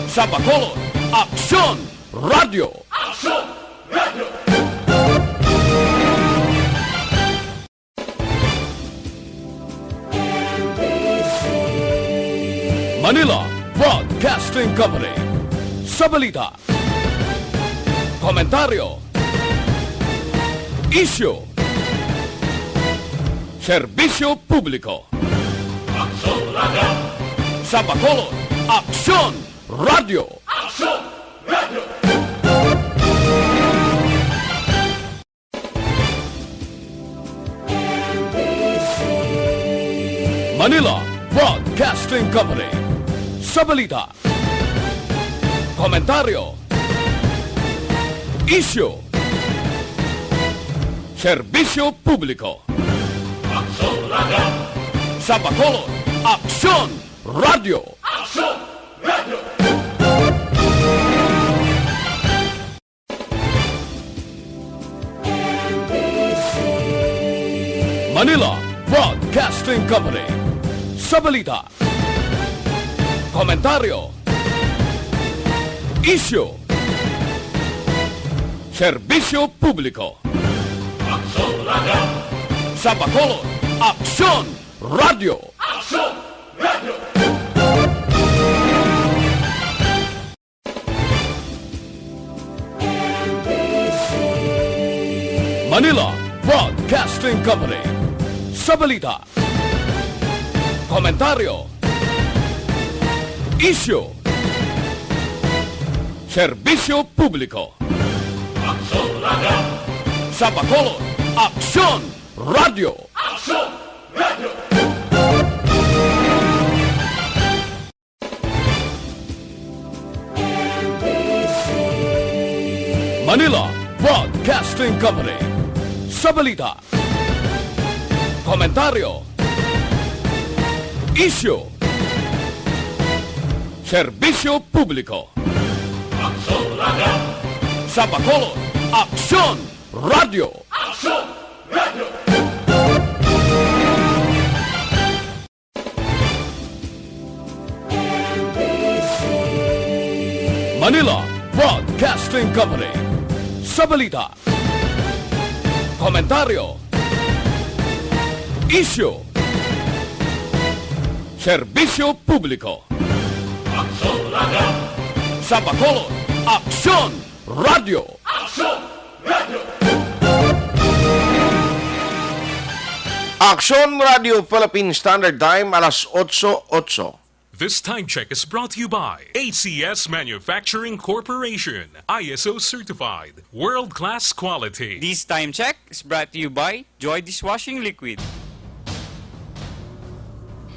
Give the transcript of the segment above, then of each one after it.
Sa Bacolod, Aksyon Radio! Aksyon Radio! Manila Broadcasting Company. Sa balita, komentaryo, isyu, serbisyo publiko. Aksyon Radio! Sa Bacolod, Aksyon Radio! Aksyon Radio! Manila Broadcasting Company. Sa balita, komentaryo, isyu, serbisyo publiko. Aksyon Radio! Sa Bacolod, Aksyon Radio! Aksyon Radio! Manila Broadcasting Company. Sa balita, komentaryo, isyu, serbisyo publiko. Aksyon Radio! Sa Bacolod, Aksyon Radio! Aksyon Radio! Manila Broadcasting Company. Sa balita, komentaryo, isyu, serbisyo publiko. Aksyon Radio! Sa Bacolod, Aksyon Radio! Aksyon Radio! Manila Broadcasting Company. Sa balita, komentaryo, isyu, serbisyo publiko. Aksyon Radio! Sa Bacolod, Aksyon Radio! Aksyon Radio! Manila Broadcasting Company. Sa balita, komentaryo, isyu, serbisyo publiko. Aksyon Radio! Sa Bacolod, Aksyon Radio! Aksyon Radio! Aksyon Radio Philippine Standard Time, alas 8:08. This time check is brought to you by ACS Manufacturing Corporation, ISO certified, world-class quality. This time check is brought to you by Joy Dishwashing Liquid.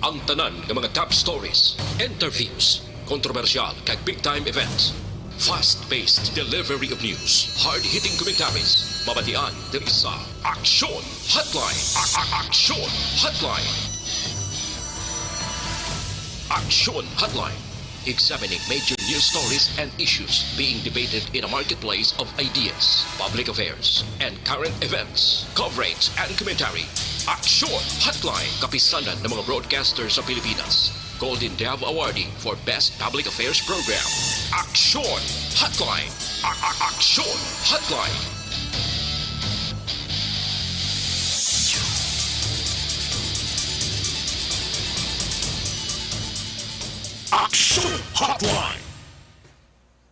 Ang tanan ng mga top stories, interviews, kontrobersyal kag big-time events, fast-paced delivery of news, hard-hitting commentaries, mabatian diri sa Aksyon Hotline. Aksyon Hotline. Aksyon Hotline. Examining major news stories and issues being debated in a marketplace of ideas, public affairs, and current events. Coverage and commentary. Aksyon Hotline. Kapisanan ng mga broadcasters sa Pilipinas. Golden Dove Awarding for Best Public Affairs Program. Aksyon Hotline. Aksyon Hotline. Aksyon Hotline!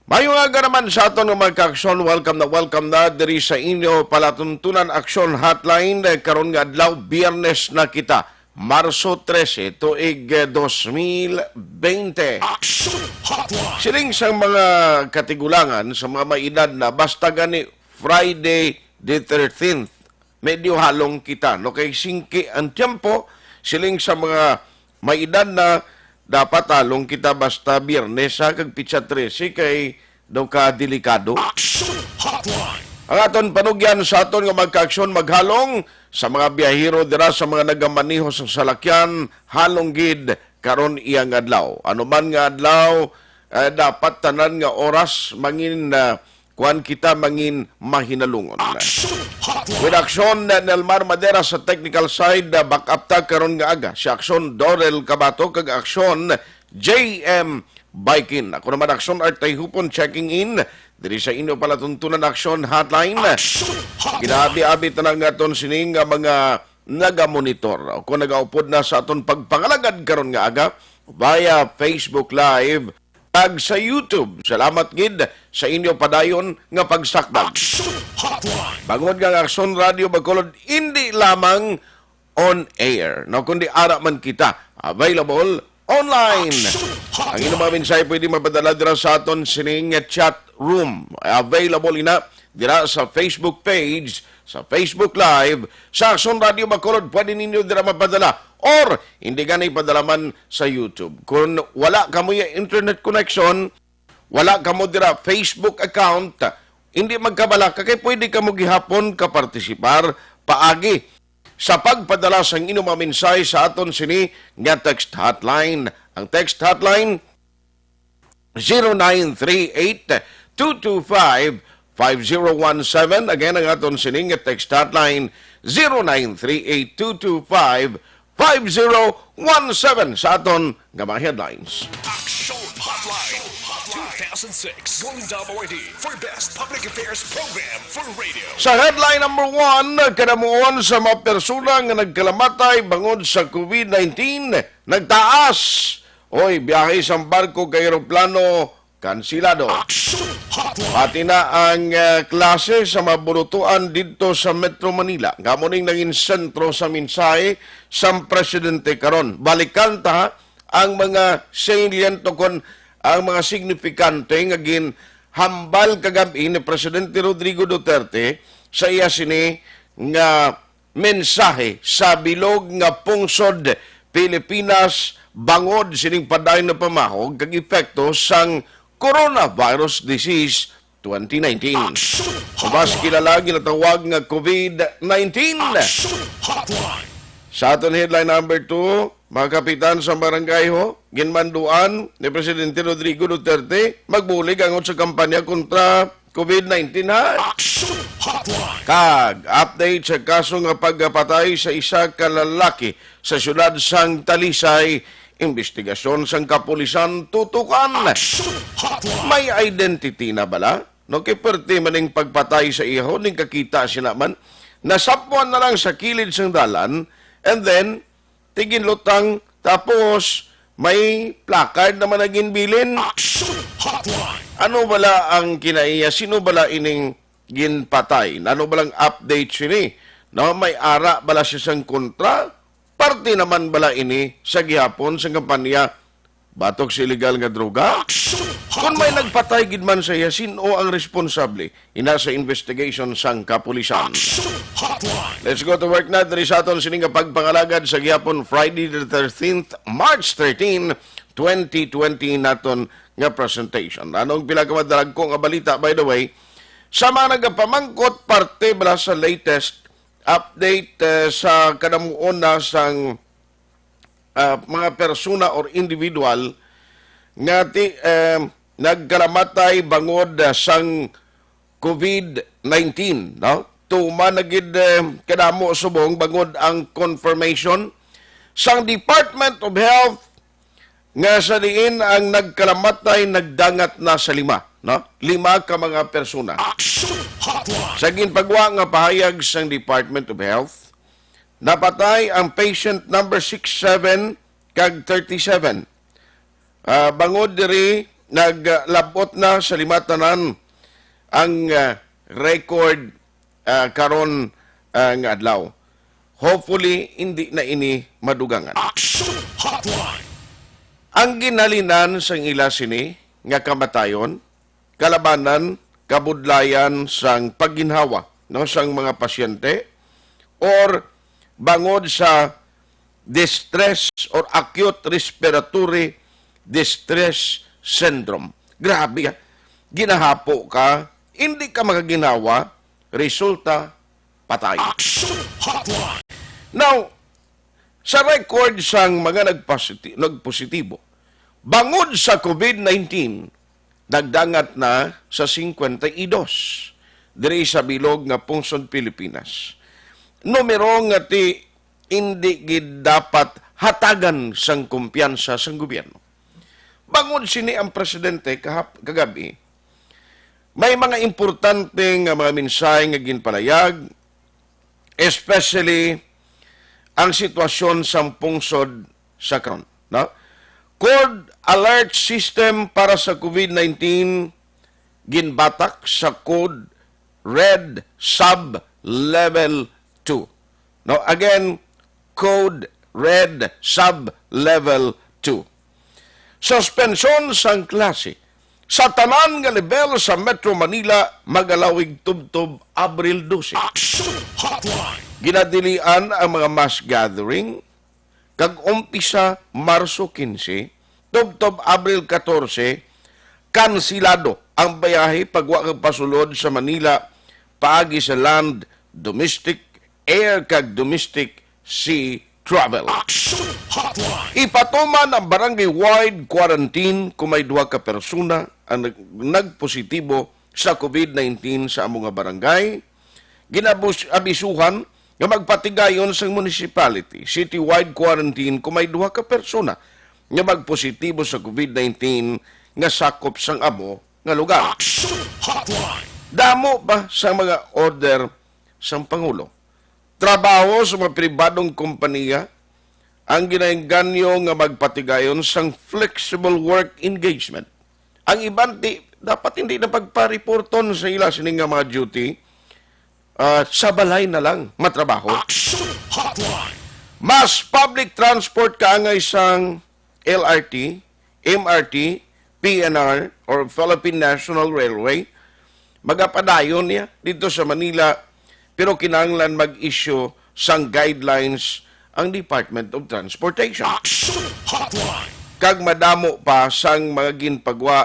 Mayong aga naman sa aton ng magka-aksyon, welcome na diri sa inyo palatuntunan Aksyon Hotline karon nga adlaw Biyernes na kita, Marso 13, tuig 2020. Aksyon Hotline! Siling sa mga katigulangan sa mga maedad na basta gani Friday the 13th, medyo halong kita. No kay singki ang tiempo, siling sa mga maedad na dapat halong kita basta Biyernes sa kag pitsa 13 kay daw ka delikado. Aksyon Hotline! Ang aton panugyan sa aton nga magka-aksyon maghalong sa mga biyahero dira sa mga nagamaniho sa salakyan, halong gid karon iyang adlaw. Ano man nga adlaw, dapat tanan nga oras mangin kuan kita mangin mahinalungon. Aksyon Hotline! With aksyon Nelmar Madera sa technical side, back up ta karon nga aga. Si aksyon Dorel Cabato kag aksyon JM Baikin. Ako naman Aksyon Artay Hupon checking in diri sa inyo pala tuntunan Aksyon Hotline. Action Hotline. Ginabi-abi na nga aton sining nga mga naga-monitor. Kung nagaupod na sa aton pagpangalagad karon nga aga via Facebook Live tag sa YouTube. Salamat gid sa inyo padayon nga pagsakdag. Action Hotline. Bangod nga Aksyon Radio Bacolod, hindi lamang on air, no, kundi ara man kita available online. Ang inyong mga mensahe pwede mapadala dira sa aton sining chat room. Available ina dira sa Facebook page, sa Facebook Live, sa Aksyon Radio Bacolod. Pwede ninyo dira mapadala or hindi ganay padala man sa YouTube. Kung wala ka mo yung internet connection, wala ka mo dira Facebook account, hindi magkabala ka, kay pwede ka mo gihapon ka partisipar paagi sa pagpadala sa inyong mga mensahe sa aton sini nga text hotline. Ang text hotline 0938-225-5017. Again, ang aton sini nga text hotline 0938-225-5017 sa aton nga mga headlines. Action Hotline. 2006 Golden Dove Awardee for Best Public Affairs Program for Radio. Sa headline number 1, kanamuon sa mga persona nga nagkalamatay bangod sa COVID-19, nagtaas. Oy, biyahe sa barko kay aeroplano, kansilado. Action Hotline. Pati na ang klase sa maburutuan dito sa Metro Manila. Gamuning naging sentro sa mensahe sa presidente karon. Balikan ta ang mga salient kon ang mga signifikante nga hambal kagabi ni Presidente Rodrigo Duterte sa iya sini nga mensahe sa bilog nga pungsod Pilipinas bangod sining padayon na pamahog kag epekto sang coronavirus disease 2019. Mas kilala ginatawag nga COVID-19. Action Hotline. Sa aton headline number 2, mga kapitan sa barangay ho, ginmanduan ni Presidente Rodrigo Duterte magbulig angon sa kampanya kontra COVID-19 ha. Action Hotline. Kag, update sa kaso nga pagpatay sa isa ka lalaki sa syudad sang Talisay, investigasyon sang kapulisan tutukan. Action Hotline. May identity na bala? No, kay perte maning pagpatay sa iho, ning kakita siya naman, nasapuan na lang sa kilid sang dalan, and then, tigin lutang, tapos, may placard naman naging bilin. Action Hotline. Ano bala ang kinaiya? Sino bala ining ginpatay? Ano balang update sini? No, may ara bala siya sang kontra? Parte naman bala ini sa gihapon sa kampanya batok sa illegal nga droga? Action Kung may Hotline. nagpatay gid man sa iya, sino ang responsable? Ina sa investigation sang kapulisan. Action Hotline. Let's go to work na. Dari sa aton sining pagpangalagad sa gihapon Friday the 13th, March 13, 2020 naton nga presentation. Anong pinakamadarag ko nga balita, by the way, sa mga nagapamangkot parte bala sa latest update sa kanamuon na sang mga persona or individual nga nagkalamatay bangod sang COVID-19, no? Tuma na gid kadamo subong bangod ang confirmation sang Department of Health nga sa diin ang nagkalamatay nagdangat na sa 5, no? 5 ka mga persona. Action Hotline. Sa ginpagwa nga pahayag sang Department of Health, napatay ang patient number 67 kag 37. Bangod diri naglabot na sa 5 tanan ang record karon nga adlaw. Hopefully hindi na ini madugangan. Action Hotline. Ang ginalinan sang ila sini nga kamatayon, kalabanan, kabudlayan sang pagginhawa no sang mga pasyente or bangod sa distress or acute respiratory distress syndrome. Grabe, ginahapo ka, hindi ka makaginawa, resulta, patay. Action Hotline. Now, sa record sang mga nagpositibo, bangod sa COVID-19, nagdangat na sa 52 diri sa bilog nga pungsod Pilipinas. Numero nga ti hindi gid dapat hatagan sang kumpiyansa sang gobyerno. Bangon sini ang presidente kagabi, may mga importanteng mga mensahe nga ginpalayag, especially ang sitwasyon sa pungsod sa karon. No? Code alert system para sa COVID-19 ginbatak sa code red sub level 2. No, again, code red sub level 2. Suspensyon sang klase sa tanan nga level sa Metro Manila magalawig tubtob Abril 12. Action Hotline. Ginadilian ang mga mass gathering kag umpisa Marso 15, tubtob Abril 14, kansilado ang bayahe pagwa kag pasulod sa Manila paagi sa land, domestic air kag domestic sea travel. Action Hotline. Ipatuman ang barangay-wide quarantine kung may duha ka persona ang nagpositibo sa COVID-19 sa among nga barangay. Abisuhan nga magpatigayon sa municipality, city-wide quarantine kung may duha ka persona nga magpositibo sa COVID-19 nga sakop sang amo nga lugar. Action Hotline. Damo ba sa mga order sang Pangulo? Trabaho sa mga pribadong kompanya ang ginainganyo nga magpatigayon sang flexible work engagement. Ang iban dapat hindi na pagpa-reporton sa ila sining nga mga duty, sa balay na lang matrabaho. Action Hotline. Mas public transport kaangay sang LRT, MRT, PNR or Philippine National Railway, magapadayon niya dito sa Manila, pero kinahanglan mag-issue sang guidelines ang Department of Transportation. Action Hotline. Kag madamo pa sang mga ginpagwa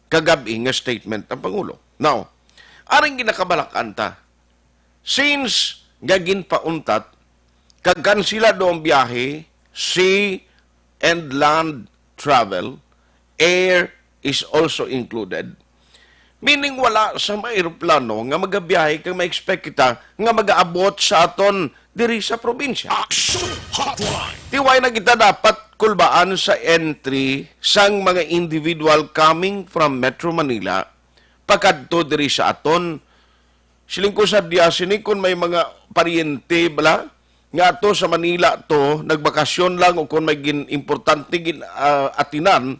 kagabi nga statement ng Pangulo. Now, aring ginakabalakan ta, since nga ginpauntat, kag kansilado ang biyahe, sea and land travel, air is also included, meaning wala sa mga aeroplano nga magabiyahe kang ma-expect kita nga mag-aabot sa aton diri sa probinsya. Action Hotline. Tiway na kita dapat kulbaan sa entry sang mga individual coming from Metro Manila pagkadto diri sa aton. Siling ko sa sini kung may mga paryente bala nga ato sa Manila to nagbakasyon lang o kung may importante atinan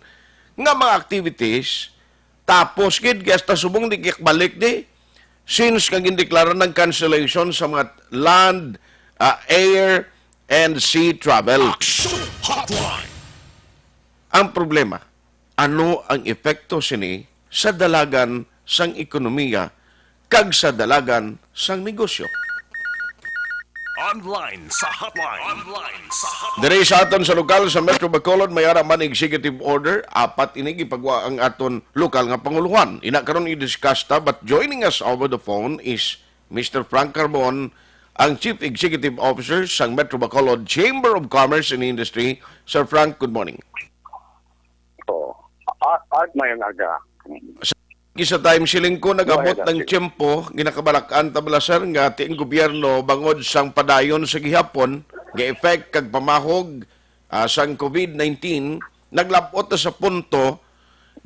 nga mga activities tapos gid gasta subong di balik di since kang gindeklara ng cancellation sa mga land, air and sea travel. Action Hotline. Ang problema, ano ang epekto sini sa dalagan sang ekonomiya kag sa dalagan sang negosyo? Online sa hotline. Online sa hotline. Diri sa aton sa lokal sa Metro Bacolod may ara man executive order, apat ini gipagwa ang aton lokal nga panguluhan. Ina karon i-discuss ta, but joining us over the phone is Mr. Frank Carbon, ang Chief Executive Officer sang Metro Bacolod Chamber of Commerce and Industry. Sir Frank, good morning. Art may aga. Isa time siling ko nagabot ng tiyempo, ginakabalakan tabla sir nga ating gobyerno bangod sang padayon sa gihapon nga effect kag pamahog sang COVID-19, naglabot na sa punto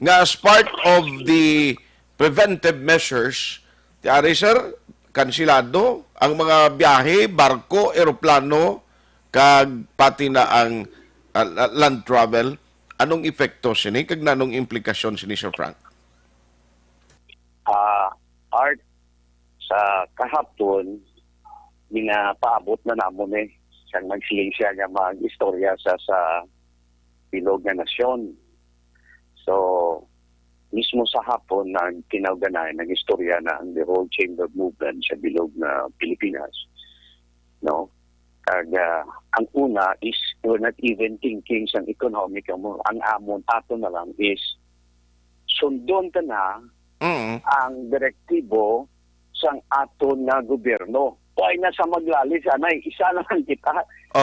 nga as part of the preventive measures, tiari sir, kansilado ang mga biyahe, barko, eroplano, kag pati na ang land travel. Anong epekto sini kag nanong implikasyon sini Sir Frank? Art sa kahapon ginapaabot na namon siyang magsiling siya nga mag-istorya sa bilog na nasyon. So mismo sa hapon nagkinauganay ng istorya na ang the whole chamber movement sa bilog na Pilipinas. No? Kag ang una is we're not even thinking sa economic, ang amon ato na lang is sundon ta na ang direktibo sang aton na gobyerno. Why na sa maglalis, anay, isa naman kita.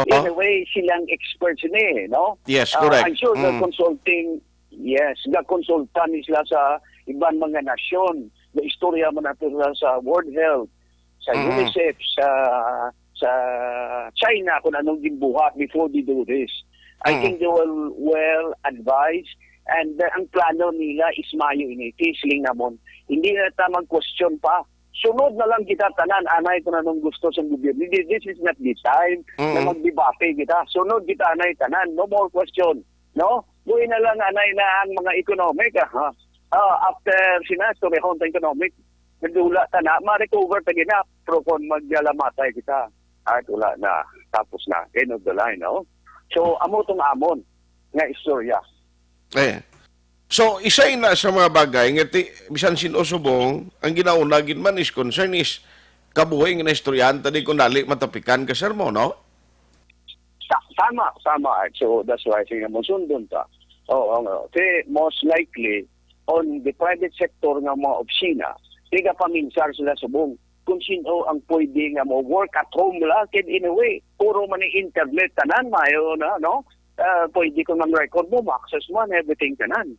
In a way, silang experts ni, no? Yes, correct. I'm sure the consulting, the-consultan sila sa ibang mga nasyon. The istorya man natin sa World Health, sa UNICEF, sa China, kung anong ginbuhat before they do this. I think they were well advised and ang plano nila is Mayo ini. Tisling namon. Hindi na ta mag-question pa. Sunod na lang kita tanan, anay kung anong gusto sa gobyerno. This is not the time na magdebate kita. Sunod kita anay tanan. No more question. No? Buhay na lang anay na ang mga economic. After sinastorya ng economic, nagdula ta na, ma-recover ta gina. Pero kung maglalamatay kita, at wala na. Tapos na. End of the line, no? So, amo tong amon nga istorya. So, isay na sa mga bagay, ngati, bisan sinusubong, ang ginaunagin man is concern is, kabuhay nga na istoryanta di kung dali matapikan ka, sir mo, no? Sama. So, that's why sige mo sundon ta. Most likely, on the private sector nga mga opisina, tiga paminsar sila subong kung sino ang pwede nga mo work at home lang in a way. Puro man yung internet tanan, mayo na, no? Pwede ko ng record mo, access mo, and everything tanan.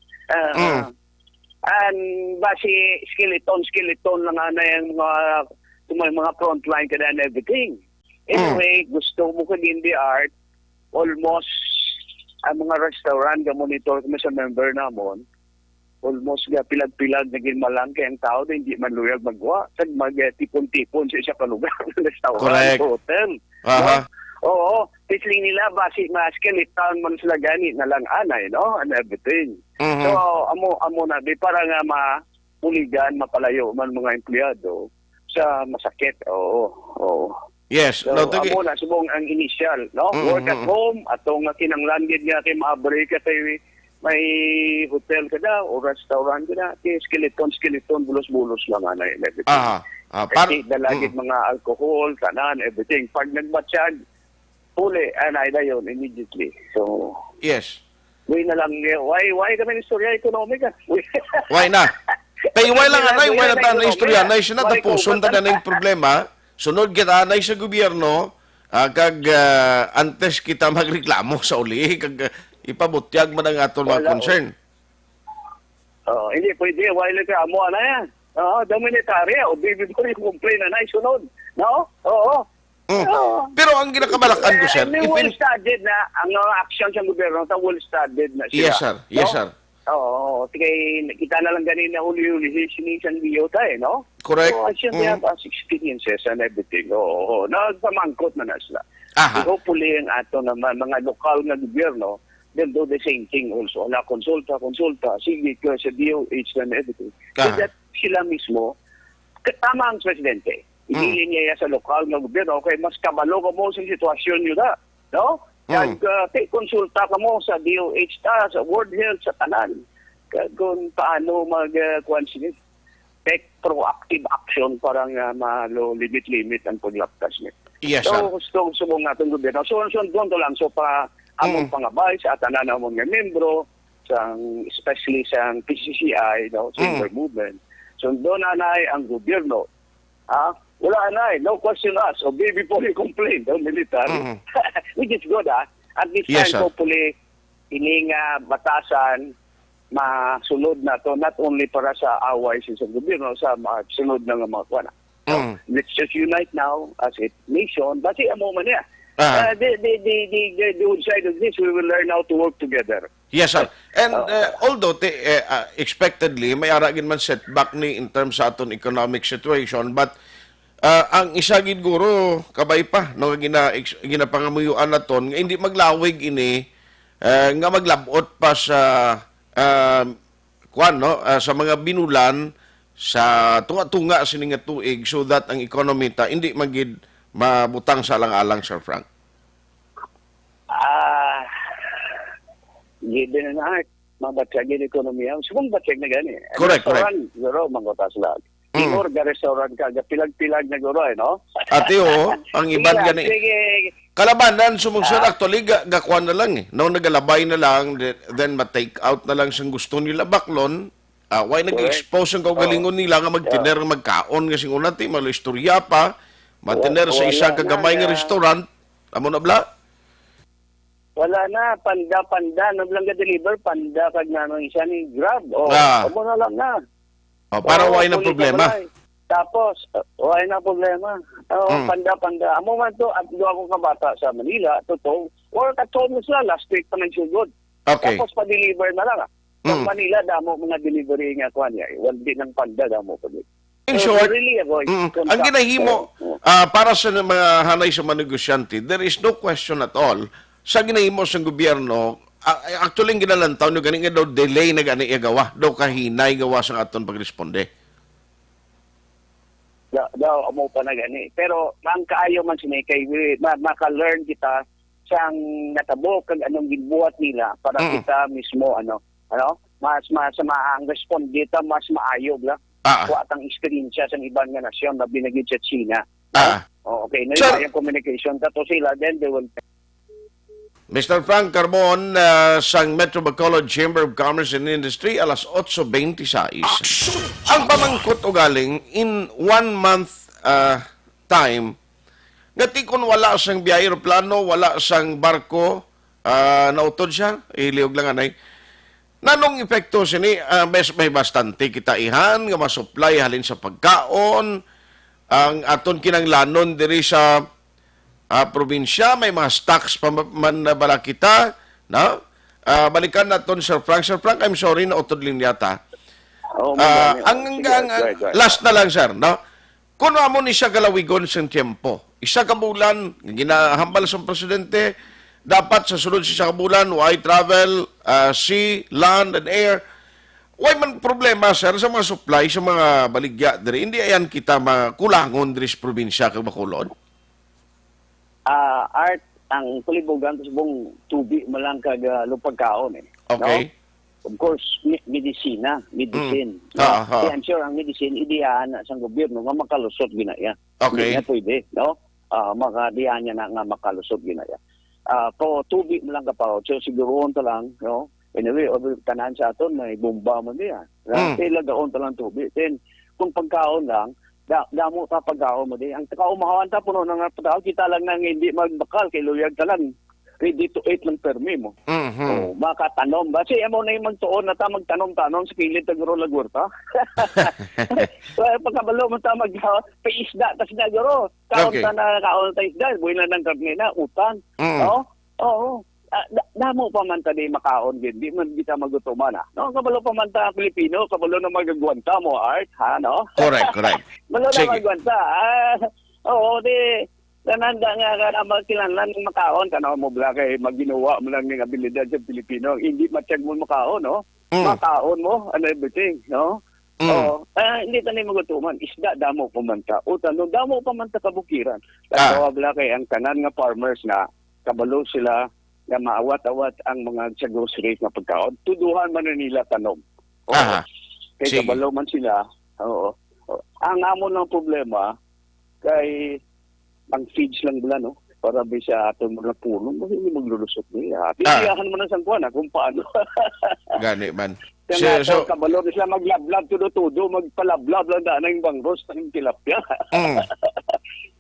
And basi skeleton lang na yung mga frontline ka na and everything. Anyway, gusto mo ka din the art, almost ang mga restaurant, ga-monitor kami sa member namon, almost pilag-pilag naging malangke ang tao na hindi manluyag magwa. Sag mag-tipon-tipon sa isa ka lugar ng restaurant, hotel. No? Oo, tisling nila, basi ma-skeleton man sila gani na lang anay, no? And everything. So, amo na, di para nga mapuligan, mapalayo man mga empleyado sa masakit. Oo. Yes. So, amo na, subong ang initial, no? Work at home, atong kinanglandid nga kay maabre ka tayo may hotel ka na o restaurant ka na, skeleton, bulos-bulos lang anay and everything. Kasi dalagit mga alcohol, tanan, everything. Pag nagbatsyag, huli, anay na yun immediately. So, yes. Why na lang, why kami istorya economic? Why na? Tayo why lang anay, why na tayo na istorya, anay siya na tapuson ta na yung problema, sunod kita anay sa gobyerno, kag antes kita magreklamo sa uli, kag ipabutyag man ang atong mga concern. Hindi pwede, why lang ka, amo na yan. The military, o baby ko yung complain na sunod. No? Oo. Pero ang ginakabalakan ko, sir, well-studied na, ang action sa gobyerno, well-studied na sila. Yes, sir. Oo. Kaya kita na lang ganin na uli-uli sinisang biyota no? Correct. So, siyempre, experiences and everything. Oo. Nagpamangkot na na sila. Hopefully, ang ato naman, mga lokal na gobyerno, they'll do the same thing also. Wala, konsulta. Sige, sa DOH and everything. So that sila mismo, tama ang presidente. Ibili niya sa lokal na gobyerno. Okay, mas kabalo ka mo sa sitwasyon nyo na. No? Konsulta ka mo sa DOH sa World Health, sa tanan. Kung paano take proactive action parang limit ang paglaptas niya. Yes, sir. So, gusto mo nga itong gobyerno. So, doon to lang. So, among pangabay sa atanan among nga membro, especially sa PCCI, Chamber Movement. So, doon anay ang gobyerno. Wala anay, no question asked. So, before you complain, the military. Which is good, At this time, hopefully, ining batasan, masunod na to, not only para sa away sa gobyerno, sa sunod na mga kuwana. Let's just unite now as a nation. Basi amo man niya. The good side of this, we will learn how to work together. Yes, sir. And although expectedly, may aragin man setback ni in terms sa aton economic situation, but ang isa gid guro kabay pa no ginapangamuyuan naton nga hindi maglawig ini nga maglabot pa sa sa mga binulan sa tunga-tunga sini nga tuig so that ang economy ta hindi magid mabutang sa alang-alang, Sir Frank. Given na mabatyagin ekonomiya. Subong batyag na gani. Correct. Guro, manggotas lang. Tingor, restaurant ka, pilag-pilag na guro, no? Ate, ang iban gani. Kalabanan, sumungsod, actually, gakuan na lang No, nagalabay na lang, then ma-take out na lang siyang gusto nila baklon. Why nag-expose ang kaugalingon nila nga magtiner, magkaon nga sing unati, istorya pa, matiner sa isang kagamay nga restaurant. Amo na bla? Wala na, panda. Nablang deliver panda kag nanong isa ni Grab. Amo na lang na. Para why na problema? Tapos, why na problema? Panda. Amo man to, at doon akong kabata sa Manila, totoo, Or katong sila, last week pa nagsugod. Okay. Tapos pa-deliver na lang. Sa Manila, damo mga delivery nga kuha niya. Wala din ng panda, damo pa din. In short, really avoid ang ginahimo para sa mga hanay sa mga negosyante, there is no question at all sa ginahimo sa gobyerno. Actually, ang ginalantaw nyo, ganing daw delay na gani igawa. Daw kahinay gawa sa aton pagresponde. Daw mo pa na gani. Pero ang kaayo man sinikay, maka-learn kita siyang natabo kag anong gibuhat nila para kita mismo mas ang respond dita mas maayog la. Kuwat ang experience sa ibang nga nasyon na binagid sa China. Okay, na yung communication tato sila then they will. Mr. Frank Carbon sang Metro Bacolod Chamber of Commerce and Industry alas 8:26. Ang pamangkot o galing in 1 month time ngati kun wala sang biyahe aeroplano, wala sang barko nautod siya, iliog lang anay. Nanong epekto sini may bastante kita ihan nga masupply halin sa pagkaon ang aton kinanglanon diri sa probinsya may mga stocks pa man na bala kita na balikan naton Sir Frank. Sir Frank, I'm sorry na utod lang yata. Last na lang sir, no? Kuno amo ni siya galawigon sa tiempo. Isa ka bulan ginahambal sa presidente dapat sa sunod sa kabulan, why travel, sea, land, and air. Why man problema, sir, sa mga supply, sa mga baligya diri. Hindi ayan kita makulangon diri sa probinsya kag Bacolod. Art, ang kulibugan sa buong tubi malang kag lupagkaon eh. Okay. No? Of course, medicine. I'm sure ang medicine, ideaan na sa gobyerno nga makalusot ginaya. Okay. Hindi na pwede, no? Makadiyan niya na nga makalusot ginaya. Po tubig mo lang kapaw. So siguroon ta lang, no? Anyway, tanan sa aton may bomba man diyan. Kaya gaon ta lang tubig. Then kung pagkaon lang, damo ta pagkaon mo di. Ang kaumahawan ta puno nang pagkaon kita lang nang hindi magbakal kay luyag ta lang. Ready to eat lang permi mo. Oh, makatanom ba? Kasi amo na yung magtuon na ta magtanom-tanom sa kilid ta guro lagurta. Pagkabalo mo ta paisda tas na guro. Kaon ta na kaon ta isda, buhay na ng karne na utang. No? Oo. Damo pa man ta di makaon gid. Di man kita magutuman na. No, kabalo pa man ta Pilipino, kabalo na magagwanta mo art, ha, no? Correct. Balo na magagwanta. Oo, di kananda nga magkilanlan ng makaon tanaw mo bla kay maginawa mo lang ng abilidad sa Pilipino hindi matiyag mo makaon no makaon mo and everything no hindi tani magutuman isda damo pamanta utano damo pamanta kabukiran tanaw bla kay ang tanan nga farmers na kabalo sila nga maawat-awat ang mga sa groceries na pagkaon tuduhan man nila tanom kay kabalo man sila ang amon ng problema kay ang feeds lang bala, no? Para ba sa aton mga puno, hindi maglulusot niya. Pipiyahan mo na sa kuwan, kung paano. Gani man. So, kabalo na sila maglablab, tudo-tudo, magpalablab lang daan ng bangros ng tilapia.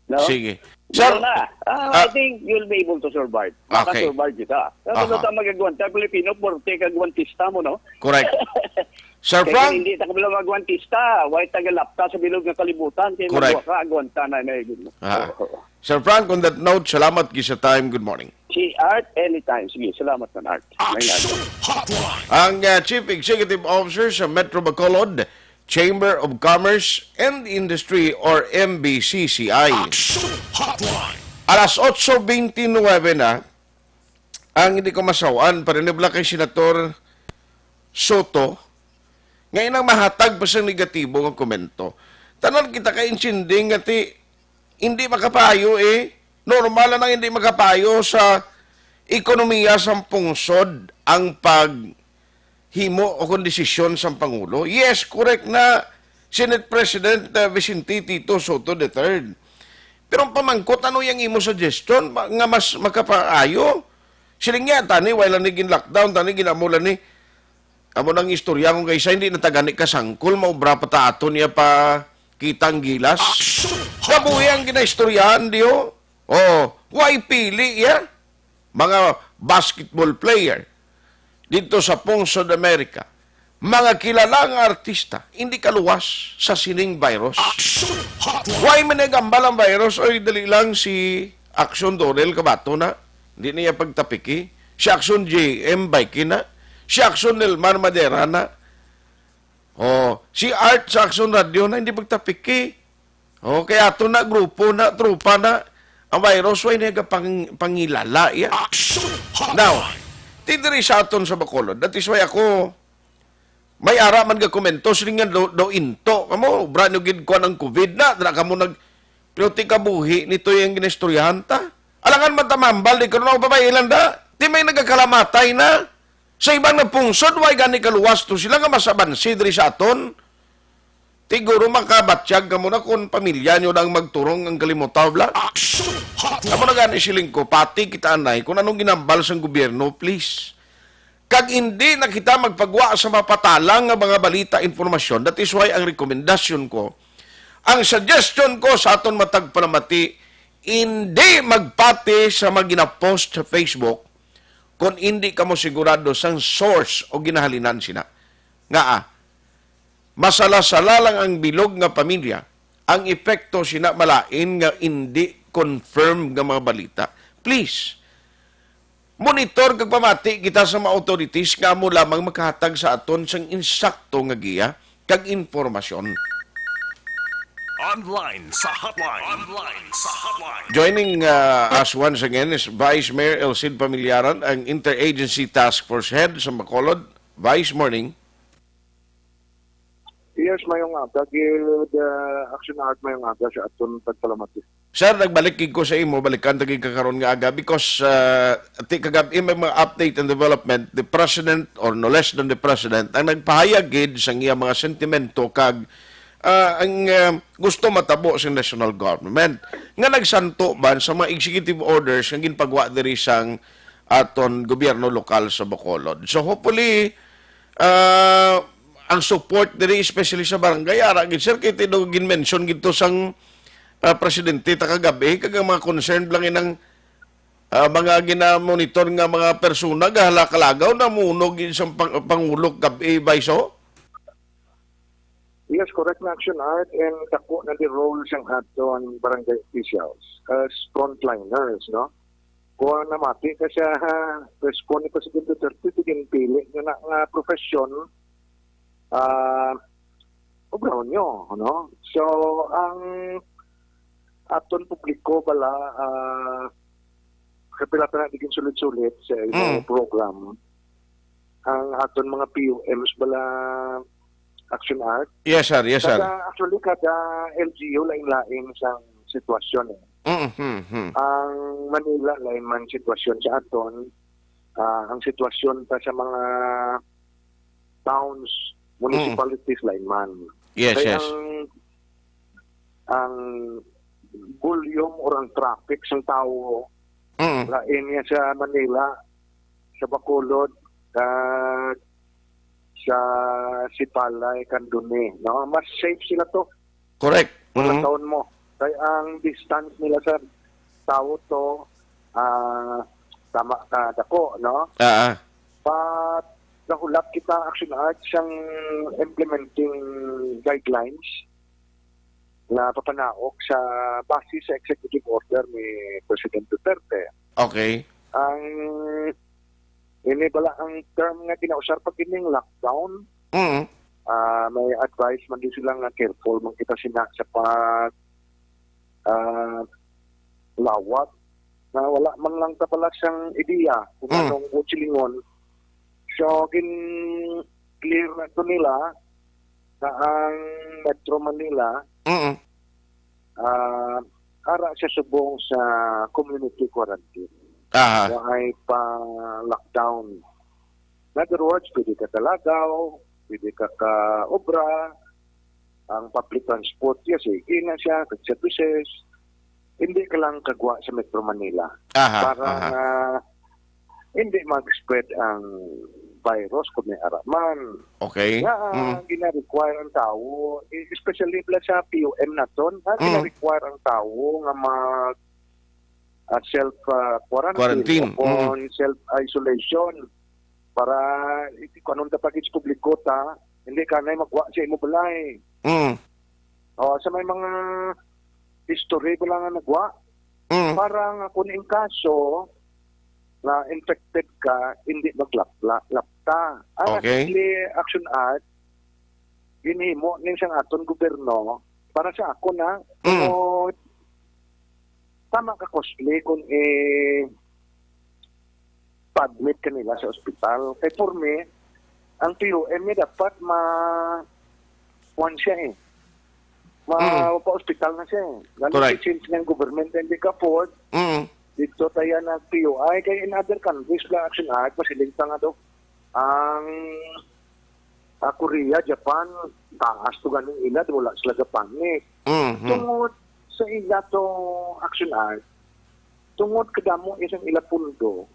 No? Sige. Sir, I think you'll be able to survive. Okay. Maka-survive kita. Kapag ta magagwanta, Pilipino, porte kagwantista mo, no? Correct. Sir Kaya Frank? hindi ta kabalo magwantista, way tagalapta sa bilog ng kalibutan, kaya magwaka, na yun. Sir Frank, on that note, salamat sa time. Good morning. Si Art, anytime. Sige, salamat na Art. Ang Chief Executive Officer sa Metro Bacolod, Chamber of Commerce and Industry or MBCCI. Alas 8:29 na, ang hindi ko masawaan, parinibla kay Senator Soto, ngayon ang mahatag pa sa negatibo ng komento. Tanan kita ka-insinding at hindi makapayo normal na hindi makapayo sa ekonomiya sa pungsod ang paghimo o kondisisyon sa Pangulo. Yes, correct na Senate President Vicente Tito Soto III. Pero ang pamangkot, ano yung imo suggestion nga mas makapayo? Siling nga, tani, wala naging lockdown, tani, ginamulan ni amo nang istorya kung kaysa hindi natagani kasangkol, maubra pa ta ato niya pa kitang gilas. Kabuhi ang ginaistoryahan diyo. Why pili ya? Mga basketball player dito sa Pungsod America. Mga kilalang artista, hindi kaluwas sa sining virus. Why managambal ang virus? Oy, dali lang si Action Dorel kabato na. Di niya pagtapiki. Si Action JM Bike na. Si Action Nelman Madera na. Si Art sa Action Radio na hindi pagtapiki. Kaya ito na, grupo na, trupa na. Ang virus, way na pangilala. Yeah. Action Now, Hotline. tidiri sa aton sa Bacolod. That is why ako, may ara man ga komento, silingan do into. Kamo, brand new gid ko ng COVID na. Dala ka mo pinuti ka buhi, nito yung ginestoryahan ta. Alangan man tamambal, di ko na babailan da. Di may nagkakalamatay na. Sa ibang napungsod, way gani kaluwas to sila nga masabansi diri sa aton. Tiguro makabatsyag ka muna kung pamilya nyo nang magturong ang kalimutaw bla. Action Hotline. Amo na gani siling ko, pati kita anay, kung anong ginambal sa gobyerno, please. Kag hindi na kita magpagwa sa mapatalang nga mga balita, informasyon, that is why ang rekomendasyon ko, ang suggestion ko sa aton matag palamati, hindi magpati sa mga ginapost sa Facebook kung hindi ka mo sigurado sang source o ginahalinan sina. Nga masala-sala lang ang bilog nga pamilya, ang epekto sina malain nga hindi confirm nga mga balita. Please, monitor kag pamati kita sa mga authorities nga mo lamang makahatag sa aton sang insakto nga giya kag informasyon. Online sa hotline. Online sa hotline. Joining us once again is Vice Mayor Elcid Pamilyaran, ang Interagency Task Force Head sa Bacolod. Vice, morning. Yes, mayong aga. Gil, action art mayong aga sa aton pagpalamati. Sir, nagbalik ko sa imo, balikan tagi kakaroon nga aga because kagabi may mga update and development, the President or no less than the President ang nagpahayag gid sa iya mga sentimento kag ang gusto matabo sa national government nga nagsanto ban sa mga executive orders nga ginpagwa diri sang aton gobyerno lokal sa Bacolod. So hopefully ang support diri especially sa barangay ara gid sir kay tido gin-mention gito sang presidente ta kagabi kag mga concerned lang inang mga gina-monitor nga mga persona gahala-kalagaw na munog gid sa pangulo gabi bayso. Yes, correct na action art and dako na di role sang aton barangay officials as frontliners, no? Kung namati ka siya, respond ni Presidente Duterte, ginpili nga profesyon, obraw nyo, no? So, ang aton publiko pala, kapilatan na digin sulit-sulit sa program, ang aton mga PUMs bala action art. Yes sir, yes sir. Actually, kada LGU lain-lain sa sitwasyon. Ang Manila lain man sitwasyon sa aton. Ang sitwasyon pa sa mga towns, municipalities lain man. Yes, kaya yes. Ang volume or ang traffic sa tao lain niya sa Manila, sa Bacolod, sa Sipalay, Candune, no? Mas safe sila to. Correct. Mga taon mo. Kaya ang distance nila sa tao to, tama ka dako, no? But nahulap kita action art siyang implementing guidelines na papanaok sa base sa executive order ni President Duterte. Okay. Ang ini bala ang term nga kinausar pag ining lockdown. May advice man din sila nga careful man kita sina sa pag lawat na wala man lang ta pala siyang ideya kung anong utsilingon. So clear na to nila na ang Metro Manila ara sa subong sa community quarantine. Ay pa-lockdown. In other words, pwede ka talagaw, pwede ka ka-obra, ang public transport, sige na siya, services, hindi ka lang kagwa sa Metro Manila. Para hindi mag-spread ang virus kung may araman. Okay. Gina-require ang tao, especially sa PUM na to, gina-require ang tao nga self-quarantine o self-isolation para kung anong tapagits publiko ta, hindi ka na magwa sa imo balay. Sa may mga history ko lang nagwa, parang kung in kaso, na infected ka, hindi maglapta. Ang Okay. Assembly Action Act, ginhimo ning siyang aton gobyerno para sa ako na kung tama ka cosplay kung pa-admit ka nila sa ospital. Kaya for me, ang POM dapat siya pa-hospital na siya Lalo Correct. since ng government hindi ka afford, dito tayo na POI. Kaya in other countries, la Action Act, masiling nga daw, ang Korea, Japan, taas to ganing ila, wala sila Japan Tungod sa ila to Action Act, tungod kadamo isang ila pundo,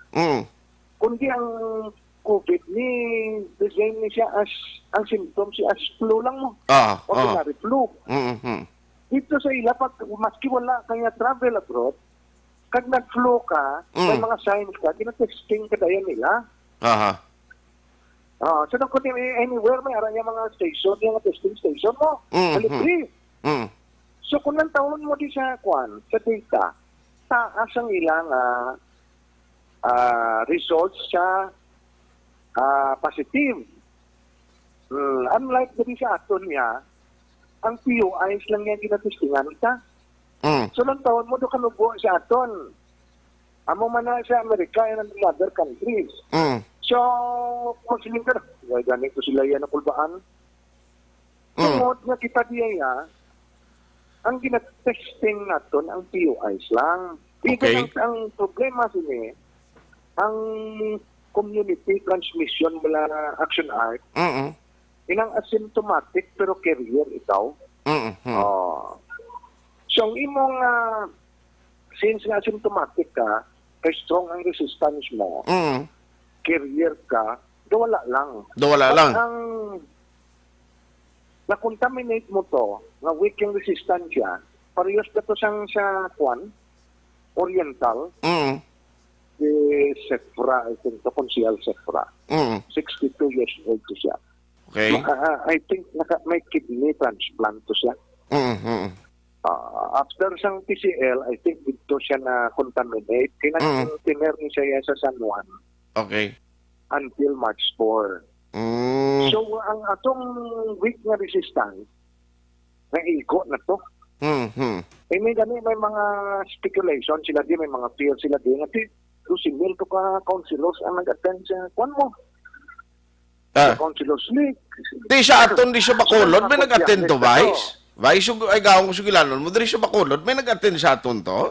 kundi ang COVID ni design ni siya as ang symptoms siya as flu lang mo. Ordinary flu. Dito sa ila, pag maski wala kaya travel abroad, kag nag-flu ka, may mga signs ka, tinatesting ka dayan nila. So nung kundi anywhere, may aranya mga station, yung testing station mo. Libre. So kung nang taon mo di sa data, taas ang ilang results sa positive. Unlike dito sa aton niya, ang POIs lang yan ginatestingan ka. So nang taon mo do kanubo sa aton. Amo man na sa Amerika and other countries. So, magsiling ka na, ganito sila yan na kulbaan. Tungod na kita diya, ang ginatesting naton ang POIs lang. Even ang problema sini, ang community transmission mula Action Act, inang asymptomatic pero carrier ikaw. So, ang imong, since nga asymptomatic ka, kay strong ang resistance mo, carrier ka, wala lang. Ang na-contaminate mo to, na weak yung resistensya, parehas ka to sa Oriental, Sephra, I think, to Consial Sephra. 62 years old to siya. Okay. I think may kidney transplant to siya. After sang PCL, I think dito siya na contaminate. Tinir niya siya sa San Juan. Okay. Until March 4. So, ang atong weak na resistance, naigo na to. May mga speculation sila di, may mga fear sila di. Si Milto ka councilors ang nag-attend sa kwan mo. Sa councilors league. Di siya aton, di siya Bacolod. May nag-attend to, Vice? Vice, ay gawang ko sugilanon mo, di siya Bacolod. May nag-attend sa aton to?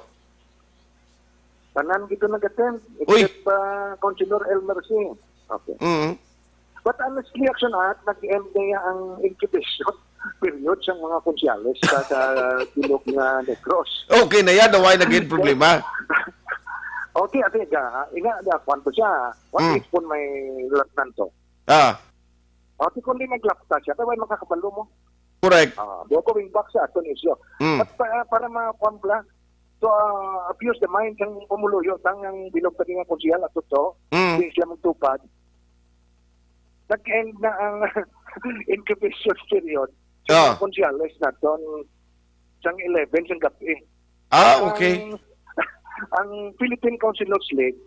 Tanan dito nag-attend. Except Councilor Elmer Singh. Okay. But honestly, Action Act, nag-end niya ang incubation period sa mga konsyales sa Bilog na Negros. Okay na yan, naway naging problema. Okay, ate, kwanto siya. What if kung may latnan to? Okay, kung di naglapta siya, kaya makakabalo mo. Correct. Going back sa aton isyo. At para ma-compla, to abuse the mind kang pumuluyo, tangang bilog ka nga konsyal at to, hindi siya magtupad. Nag-end na ang incubation period sa mga konsyales na doon sang 11 sang gabi. Okay. Ang Philippine Councilors League,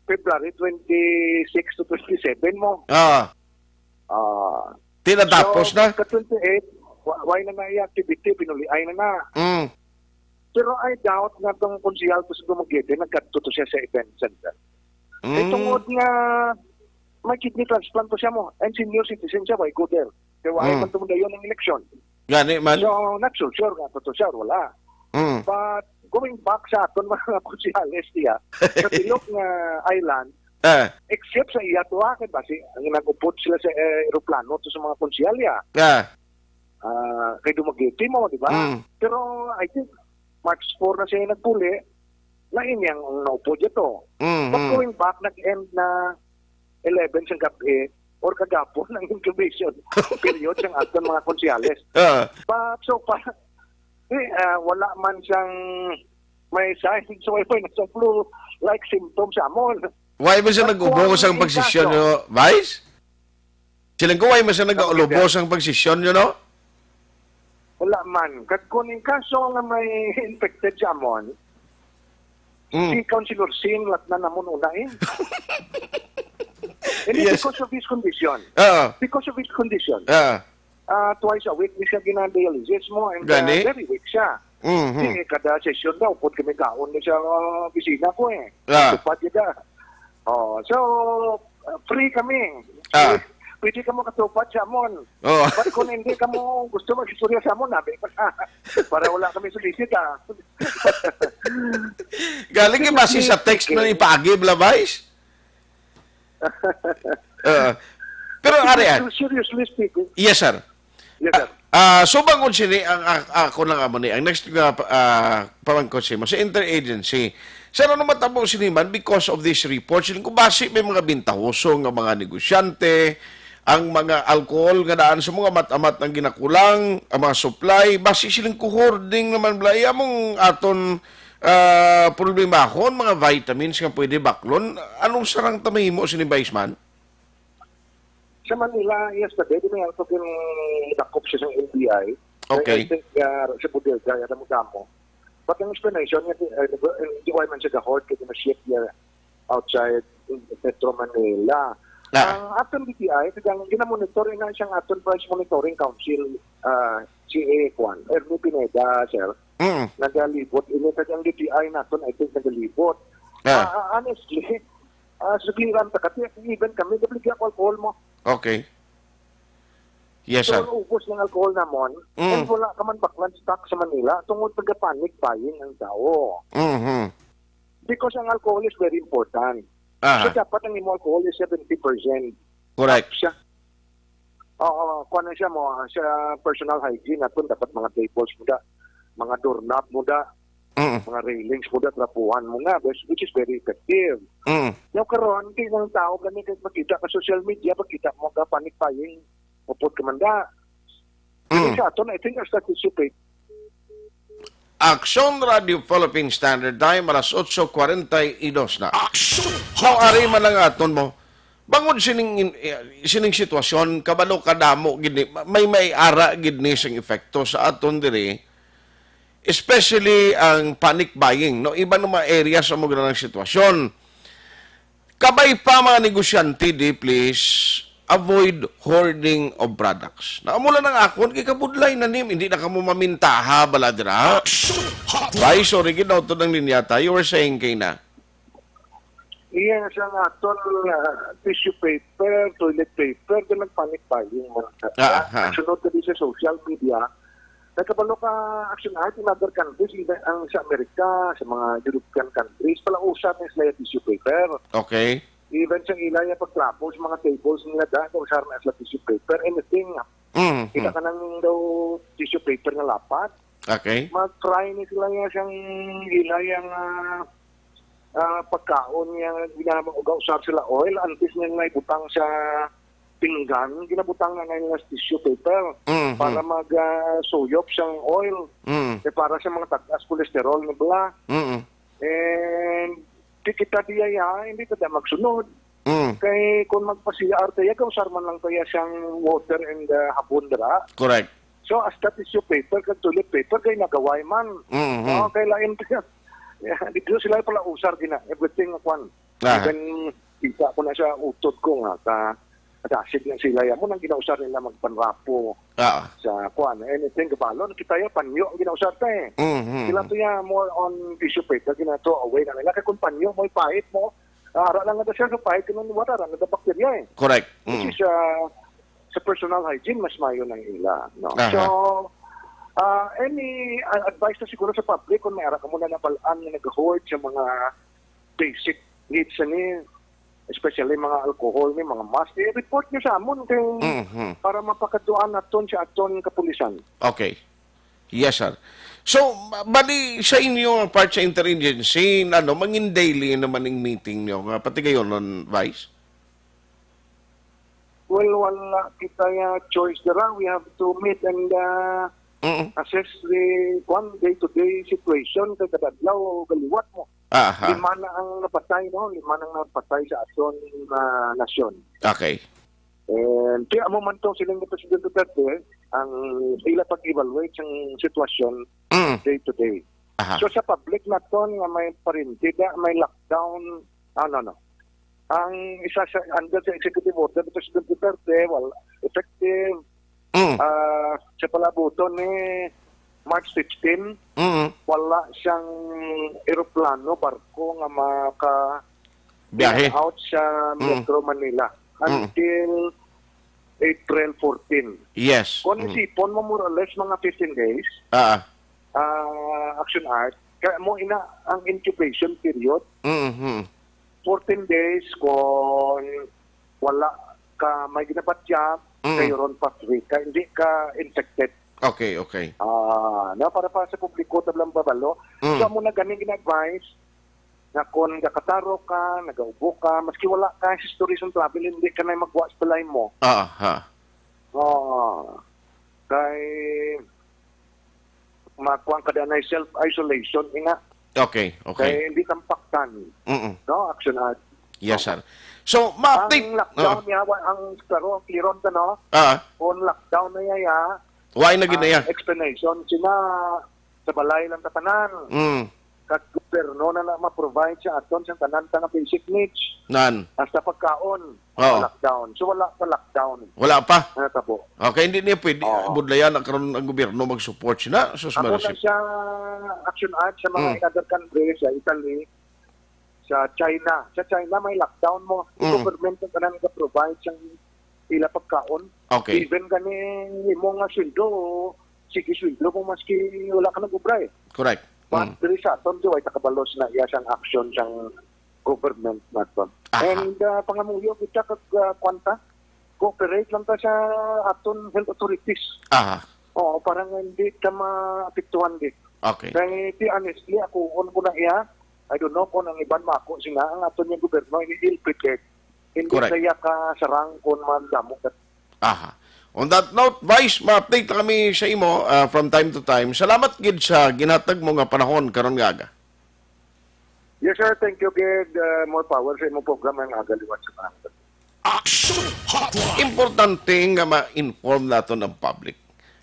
February 26 to 27 mo. Tinatapos na? Ka-28, why na i-activity, pinuliay na. Pero I doubt na itong konsihal to sa Dumaguete, nagkatuto siya sa event center. Tungod nga, may kidney transplant to siya mo, and senior citizen siya, why go there? Kaya why man tumudayon ng eleksyon. Gani man? So, not so sure nga, totoo siya, wala. But, going back sa aton mga konsihales niya, sa Bilog nga island, except sa iya to, kasi ang nag-upod sila sa aeroplano to sa mga konsihalya. Kay Dumaguete mo, di ba? Pero, I think, March 4 na siya nagpuli, na inyang naupod ito. But going back, nag-end na 11 sa gabi, or kagapon ng incubation period sa aton mga konsyales. But so far, wala man siyang may signs, so may nasa flu-like symptoms sa amon. Why mo siya nag-ubos ang pagsisyon nyo, Vice? Silang ko, why mo siya nag-ubos ang pagsisyon nyo, no? Wala man. Kat kuning kaso nga may infected sa amon, Si Councilor Sin, lat na namon unahin. And Yes. because of his condition, because of his condition, twice a week, di siya ginadialysis mo, and Gani? very weak siya. Di, kada session daw, pud kami kaon na sa opisina ko eh. Tupad yun. So, free kami. Pwede ka mo katupad sa amon. But kung hindi ka mo gusto mag-istorya sa amon, nabi pa para wala kami sulisit Galing yung base sa text na ipagib, Vice? Pero arian. Seriously speaking. Yes, sir. Yes, sir. So bangod sini ang ako lang amo ni ang next nga pamangkot si mo sa interagency. Sa ano matabo sini man because of this report siling ko base may mga bintahoso nga mga negosyante, ang mga alcohol nga daan sa mga matamat ng ginakulang, ang mga supply, base siling hoarding naman blay among aton problemahon mga vitamins nga pwede baklon. Anong sarang tamahimo sini Viceman? Sa Manila, yesterday, may ako dakop siya sa NBI. Okay. I think sa Budelga, yata mo damo. But ang explanation, hindi ko man siya gahord kasi na-ship niya outside Metro Manila. Ang aton BPI, ginamonitor na siyang aton Price Monitoring Council, CA Kwan, Ernie Pineda, sir. Nagalibot. Initan yung BPI naton, I think nagalibot. Honestly, sugliran ta kasi even kami, nabligyan ko alcohol mo. Okay. Yes, sir. So, ubos ng alcohol namon, and wala ka man baklan stock sa Manila, tungod taga-panic buying ang tao. Because ang alcohol is very important. So, dapat ang imo alcohol is 70%. Correct. Siya. Kung ano siya mo, sa personal hygiene, natin dapat mga tables mo da, mga doorknob mo da, mga railings mo da, trapuhan mo nga, which is very effective. Yung karon, hindi ng tao, ganit makita ka social media, pagkita mo ka panic buying, upot ka man da. Sa ato na, I think, participate. Action Radio Philippine Standard Time, alas 8:42 na. Now, ari man lang aton mo, bangod sining sitwasyon, kabalo kadamo, gini, may ara gini sing epekto sa aton diri, especially ang panic buying, no? Iba ng mga areas sa mga ng sitwasyon. Kabay pa mga negosyante, di please, avoid hoarding of products. Naamula ng akon, kay kabudlay na nim, hindi na kamo mamintaha, baladra. Bye, sorry, ginaw to ng linyata. You were saying kay na. Yes, ang aton tissue paper, toilet paper, ganang panic buying. Sunod na din sa social media, nagkabalo ka action art in other countries, ang sa Amerika, sa mga European countries, pala usap ng sila tissue paper. Okay. Even sa ilaya pagtrapo, sa mga tables nila kung usap na sila tissue paper, anything. Kita ka nang daw tissue paper na lapat. Okay. Mag-try ni sila siyang ilayang pagkaon niya, usap sila oil, antes niya na ibutang sa pinggan, ginabutang na ngayon ng tissue paper para mag-suyop siyang oil. Para sa mga tagas cholesterol na bala. And kita diya hindi ka magsunod. Kay kung magpa-CR tayo, kausarman lang tayo siyang water and hapon dara. Correct. So, as that tissue paper, kag toilet paper, kay nagaway man. Kay lain tayo. Dito sila pala usar gina. Everything kwan. Even kita ko na sa utod ko nga, asig ng sila yan mo nang ginausar nila magpanrapo sa kwan. Anything kabalon, kita yung panyo ang ginausar ta eh. Sila to yan more on tissue paper, ginato away na nila. Kaya kung panyo mo, ipahit mo, ara lang nga siya sa pahit, kinun wala, ara nga bakterya eh. Correct. Which is sa personal hygiene, mas mayo ng ila. No? So, any advice na siguro sa public, kung may ara ka muna na balaan na nag-hoard sa mga basic needs ni, especially mga alcohol ni mga mask, report niyo sa amon para mapakaduan naton sa aton kapulisan. Okay. Yes, sir. So, bali sa inyo ang part sa interagency, mangin daily naman yung meeting niyo, pati kayo nun, Vice? Well, wala kita choice dira. We have to meet and assess the one day-to-day situation kay kadadlaw galiwat mo. Lima na ang napatay, no? Lima na ang napatay sa aton nasyon. Okay. And kaya mo man to silang Presidente Duterte ang sila pag-evaluate ang sitwasyon day to day. Aha. So sa public na to nga may parintida, may lockdown, no. Ang isa sa under sa executive order ni President Duterte, effective sa palabuton ni March 15, wala siyang eroplano, barko nga Biyahe. out sa Metro Manila until April 14. Yes. Kung isipon mo more or less mga 15 days, Action Art, kaya mo ang incubation period, 14 days kung wala ka may ginapat job, kayo ron first week, ka hindi ka infected. Okay. Para sa publiko tablang babalo. So mo na ganing gina-advise na kung nakataro ka, nagaubo ka, maski wala ka history sa travel, hindi ka na magwa sa balay mo. Kay makuha ka na self-isolation, ina. Okay. Kaya hindi tampaktan. No, Action Art. Yes, sir. So, ma-update. Ang lockdown niya, ang clearon ka, no? Kung lockdown na yaya, why na ginaya? Explanation, sina sa balay lang tatanan. Kat gobyerno na ma-provide siya aton sa tanan nga basic needs. Hasta pagkaon. Lockdown. So, wala pa lockdown. Wala pa? Tabo. Okay, hindi niya pwede. Budlayan ang karoon ng gobyerno mag-support siya. Ako na siya Action Art sa mga in other countries, sa Italy, sa China. Sa China, may lockdown mo. Government ang tanan provide siyang ila pagkaon. Okay. Even ganing mo nga sweldo, sige sweldo mo maski wala ka nag-ubra eh. Correct. But there is a ton ay takabalos na iya siyang action siyang government naton. And pangamuyo kita kag kwanta, cooperate lang ta sa aton health authorities. Parang hindi ka maapektuhan di. Okay. Kaya honestly, ako ko na iya, I don't know kung ang iban mako sila ang aton yung gobyerno hindi ill-prepared. Hindi kaya ka sarang kung mandamo. On that note, Vice, ma-update kami sa imo from time to time. Salamat gid sa ginhatag mo nga panahon karon nga aga. Yes, sir. Thank you, Gid. More power sa imong program ang aga liwat sa panahon. Action Hotline. Importante nga ma-inform naton ang public.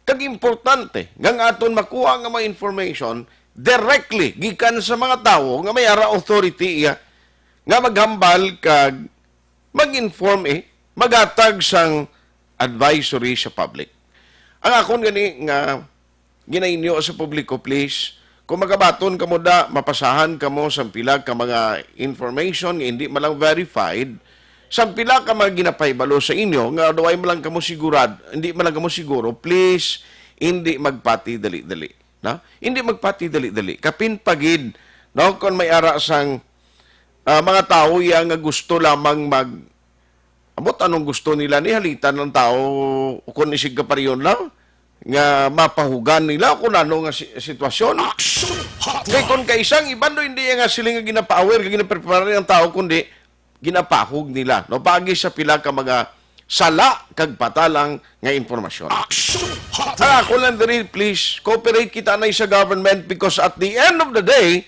Kag importante nga aton makuha nga mga information directly gikan sa mga tawo nga may ara authority nga maghambal kag mag-inform magatag sang advisory sa public. Ang akon gani nga ginainyo sa publiko, please, kung magabaton ka mo mapasahan ka mo sa pila ka mga information nga hindi malang verified, sa pila ka mga ginapaybalo sa inyo, nga duway malang kamo hindi malang kamo siguro, please, hindi magpati dali-dali. No? Hindi magpati dali-dali. Kapin pagid, no? Kung may ara sang mga tao nga gusto lamang anong gusto nila ni halitan ng tao kung isig ka pa rin lang nga mapahugan nila kung ano nga sitwasyon. Kaya kung kaisang iban do hindi nga sila nga ginapower, ginaprepare ng tao kundi ginapahug nila. No, pagi sa pila ka mga sala kag patalang nga informasyon. Ako lang diri, please, cooperate kita na sa government because at the end of the day,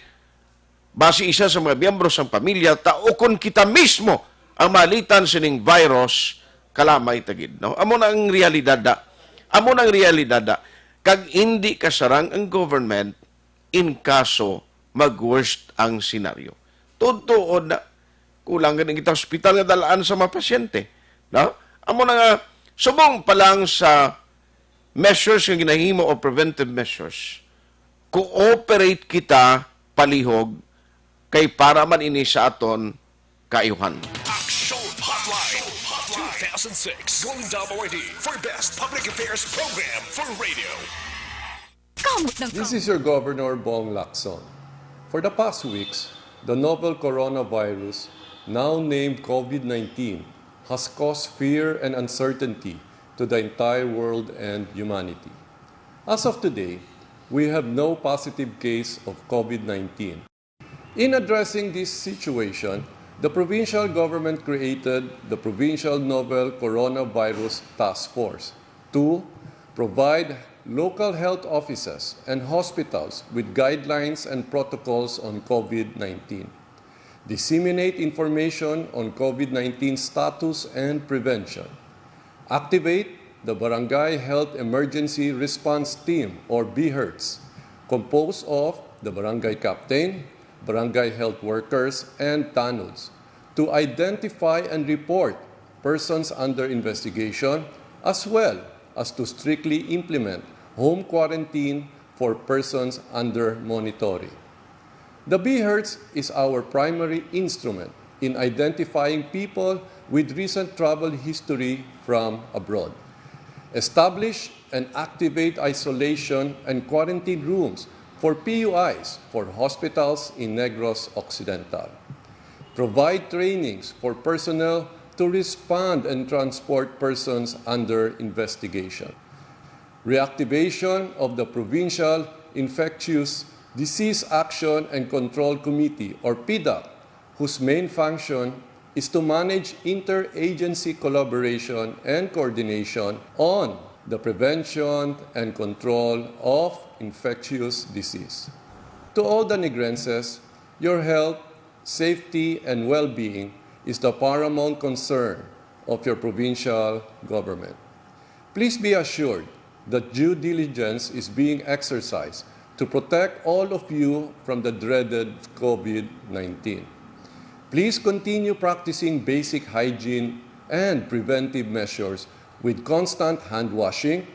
base isa sa mga miyembro sa pamilya, taokon kita mismo ang malitan sining virus kalamay tagid. No? Amo na ang realidad kag hindi kasarang ang government in kaso mag-worst ang senaryo. Tutuod na kulang ganing kita hospital nga dalaan sa mga pasyente. No? Amo na nga subong pa lang sa measures nga ginahimo o preventive measures. Cooperate kita palihog kay para man ini sa aton kaayuhan. 2006, Golden Dome Award for Best Public Affairs Program for Radio. This is your Governor Bong Lacson. For the past weeks, the novel coronavirus, now named COVID-19, has caused fear and uncertainty to the entire world and humanity. As of today, we have no positive case of COVID-19. In addressing this situation, the provincial government created the Provincial Novel Coronavirus Task Force to provide local health offices and hospitals with guidelines and protocols on COVID-19, disseminate information on COVID-19 status and prevention, activate the Barangay Health Emergency Response Team or BHERTS composed of the barangay captain, barangay health workers, and tanuds to identify and report persons under investigation, as well as to strictly implement home quarantine for persons under monitoring. The BHERTS is our primary instrument in identifying people with recent travel history from abroad. Establish and activate isolation and quarantine rooms for PUIs for hospitals in Negros Occidental. Provide trainings for personnel to respond and transport persons under investigation. Reactivation of the Provincial Infectious Disease Action and Control Committee, or PIDAC, whose main function is to manage interagency collaboration and coordination on the prevention and control of infectious disease. To all the Negrenses, your health, safety, and well-being is the paramount concern of your provincial government. Please be assured that due diligence is being exercised to protect all of you from the dreaded COVID-19. Please continue practicing basic hygiene and preventive measures with constant hand washing,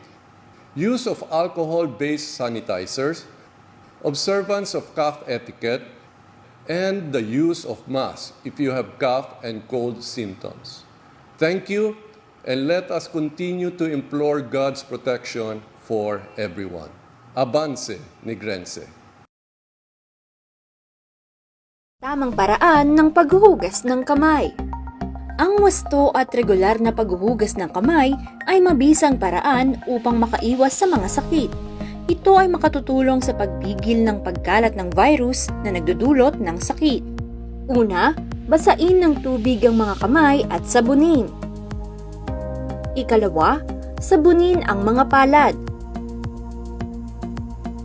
use of alcohol-based sanitizers, observance of cough etiquette, and the use of masks if you have cough and cold symptoms. Thank you, and let us continue to implore God's protection for everyone. Avance, Negrense. Tamang paraan ng paghuhugas ng kamay. Ang wasto at regular na paghuhugas ng kamay ay mabisang paraan upang makaiwas sa mga sakit. Ito ay makatutulong sa pagpigil ng pagkalat ng virus na nagdudulot ng sakit. Una, basain ng tubig ang mga kamay at sabunin. Ikalawa, sabunin ang mga palad.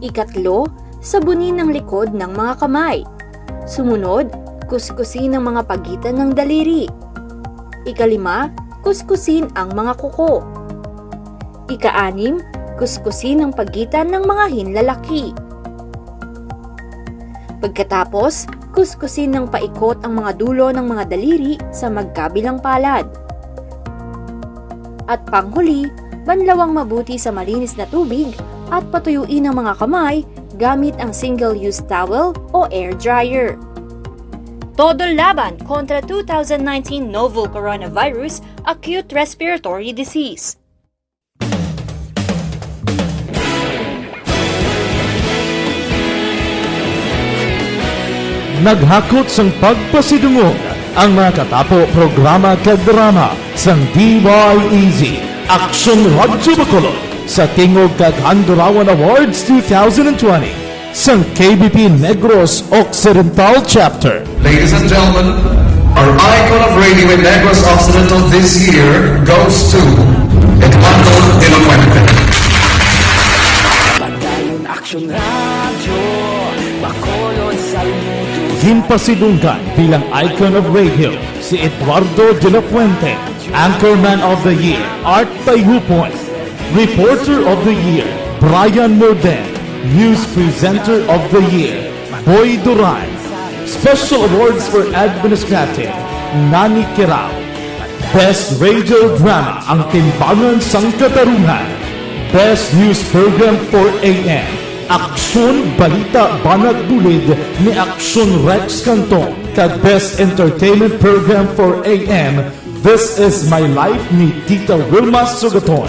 Ikatlo, sabunin ang likod ng mga kamay. Sumunod, kuskusin ang mga pagitan ng daliri. Ikalima, kuskusin ang mga kuko. Ika-anim, kuskusin ang pagitan ng mga hinlalaki. Pagkatapos, kuskusin ng paikot ang mga dulo ng mga daliri sa magkabilang palad. At panghuli, banlawang mabuti sa malinis na tubig at patuyuin ang mga kamay gamit ang single-use towel o air dryer. Todo laban kontra 2019 novel coronavirus acute respiratory disease. Naghakot sang pagpasidungog ang mga katapo programa kag drama sang DYEZ Action Radyo Bacolod sa Tingog kag Handurawan Awards 2020 sang KBP Negros Occidental Chapter. Ladies and gentlemen, our icon of radio in Negros Occidental this year goes to Eduardo de la Fuente. Padayon Action Radio, Bacolod Salmudo. Ginpasidunggan bilang icon of radio si Eduardo de la Fuente, Anchorman of the Year, Art Tayupoy, Reporter of the Year, Brian Morden, News Presenter of the Year, Boy Duran. Special Awards for Administrative, Nani Kirao. Best Radio Drama, Ang Timbangan sang Katarungan. Best News Program for AM, Aksyon Balita Banat Bulid ni Aksyon Rex Cantong. Kag Best Entertainment Program for AM, This Is My Life ni Tita Wilma Sugaton.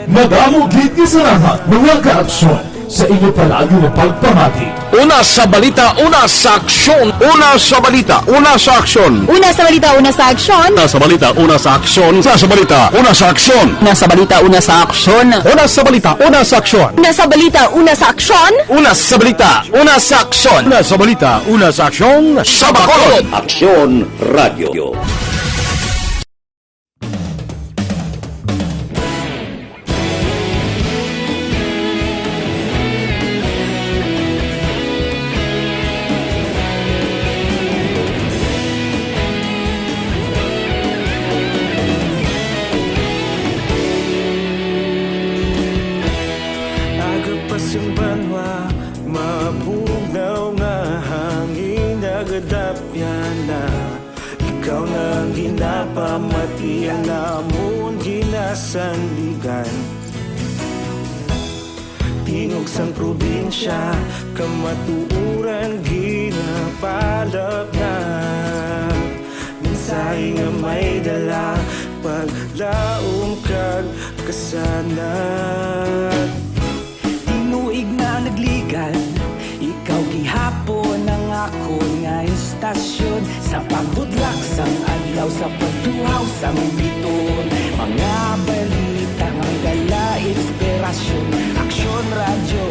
Madamo gid ni salamat mga ka-aksyon sa inyo palagi na pagpamati. Una sa balita, una sa aksyon. Una sa balita, una sa aksyon. Una sa balita, una sa aksyon. Una sa balita, una sa aksyon. Una sa balita, una sa aksyon. Una sa balita, una sa aksyon. Una sa balita, una sa aksyon. Una sa balita, una sa aksyon. Una sa balita, una sa aksyon. Una sa balita, una sa aksyon. Sa Bacolod. Aksyon Radio. pamatian namon ginasandigan. Tingog sang probinsya, kamatuuran ginapalap na. Minsay nga may dala, paglaom kag kasanat. Tinuig na nagligan, ikaw gihapon ang ako nga istasyon. Sa pagbudlak sang adlaw, sa pagtuhaw sang biton. Mga balita nga dala, inspirasyon. Aksyon radyo,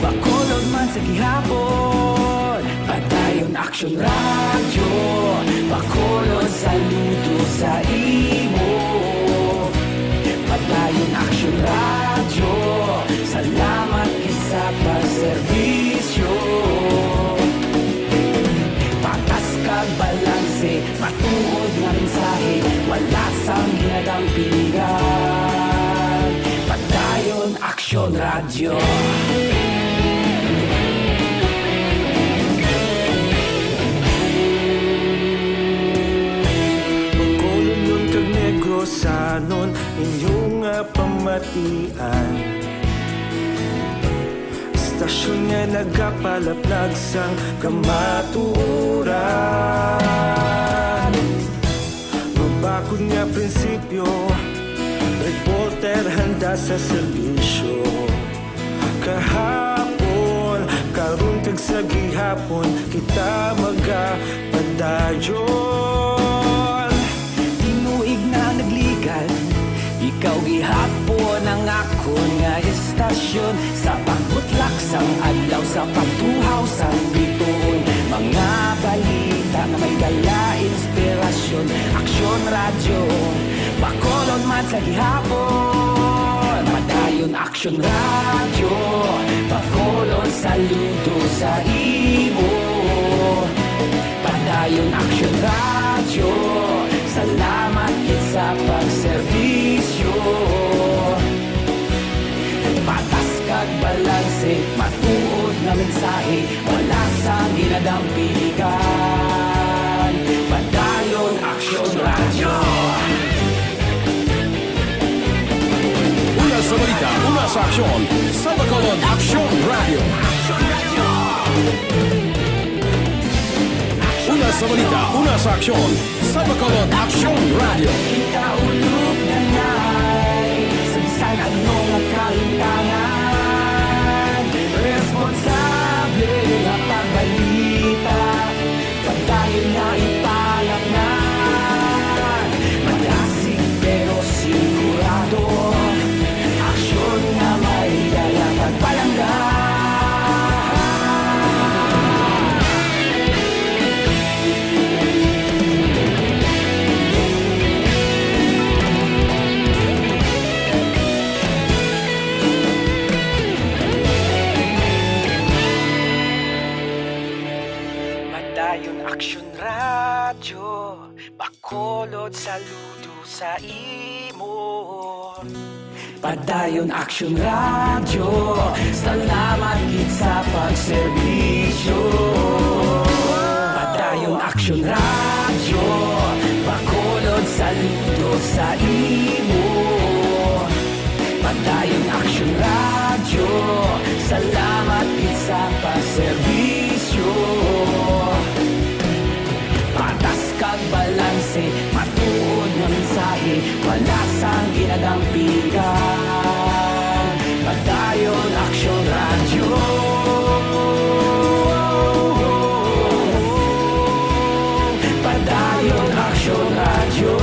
bakolod man sa gihapon. Padayon aksyon radyo, bakolod saludo sa imo. Padayon aksyon radyo, salamat kisa pagserbisyo. Patas kag balanse, matuod nga mensahe, wala sang ginadampingan. Padayon aksyon radyo. Pagkolon kag negosanon, inyong pamatian. Istasyon nga nagapalaplag sang kamatuoran. Mabakod nga prinsipyo, reporter handa sa serbisyo. Kahapon, karon kag sa gihapon, kita magapadayon. Tinuig na nagligan, ikaw gihapon ang ako nga istasyon. Sa pagbutlak sang adlaw, sa pagtuhaw sang biton. Mga balita na may dala, inspirasyon. Aksyon radyo, bakolon man sa gihapon. Padayon aksyon radyo, bakolon saludo sa imo. Padayon aksyon radyo, salamat sa pagserbisyo. Patas kag balanse, matuod na mensahe, wala sang ginadampingan. Padayon aksyon radyo. Una sa balita, una sa aksyon, sa Bacolod Aksyon Radio. Una sa balita, una sa aksyon, sa Bacolod Aksyon Radio. Kita ulog na ngay, samsan anong ang kalintangan. Responsable na pagbalita, pagdayon na ipalaknan. Malasig pero sigurado, aksyon na may dala pagpalanggan. Padayon aksyon radyo, bakolod saludo sa imo. Padayon aksyon radyo, salamat gid sa pagserbisyo. Padayon aksyon radyo, bakolod saludo sa imo. Padayon aksyon radyo, salamat gid sa pagserbisyo. Patas kag balanse, matuod nga mensahe, wala sang ginadampingan. Padayon aksyon radyo. Padayon aksyon radyo.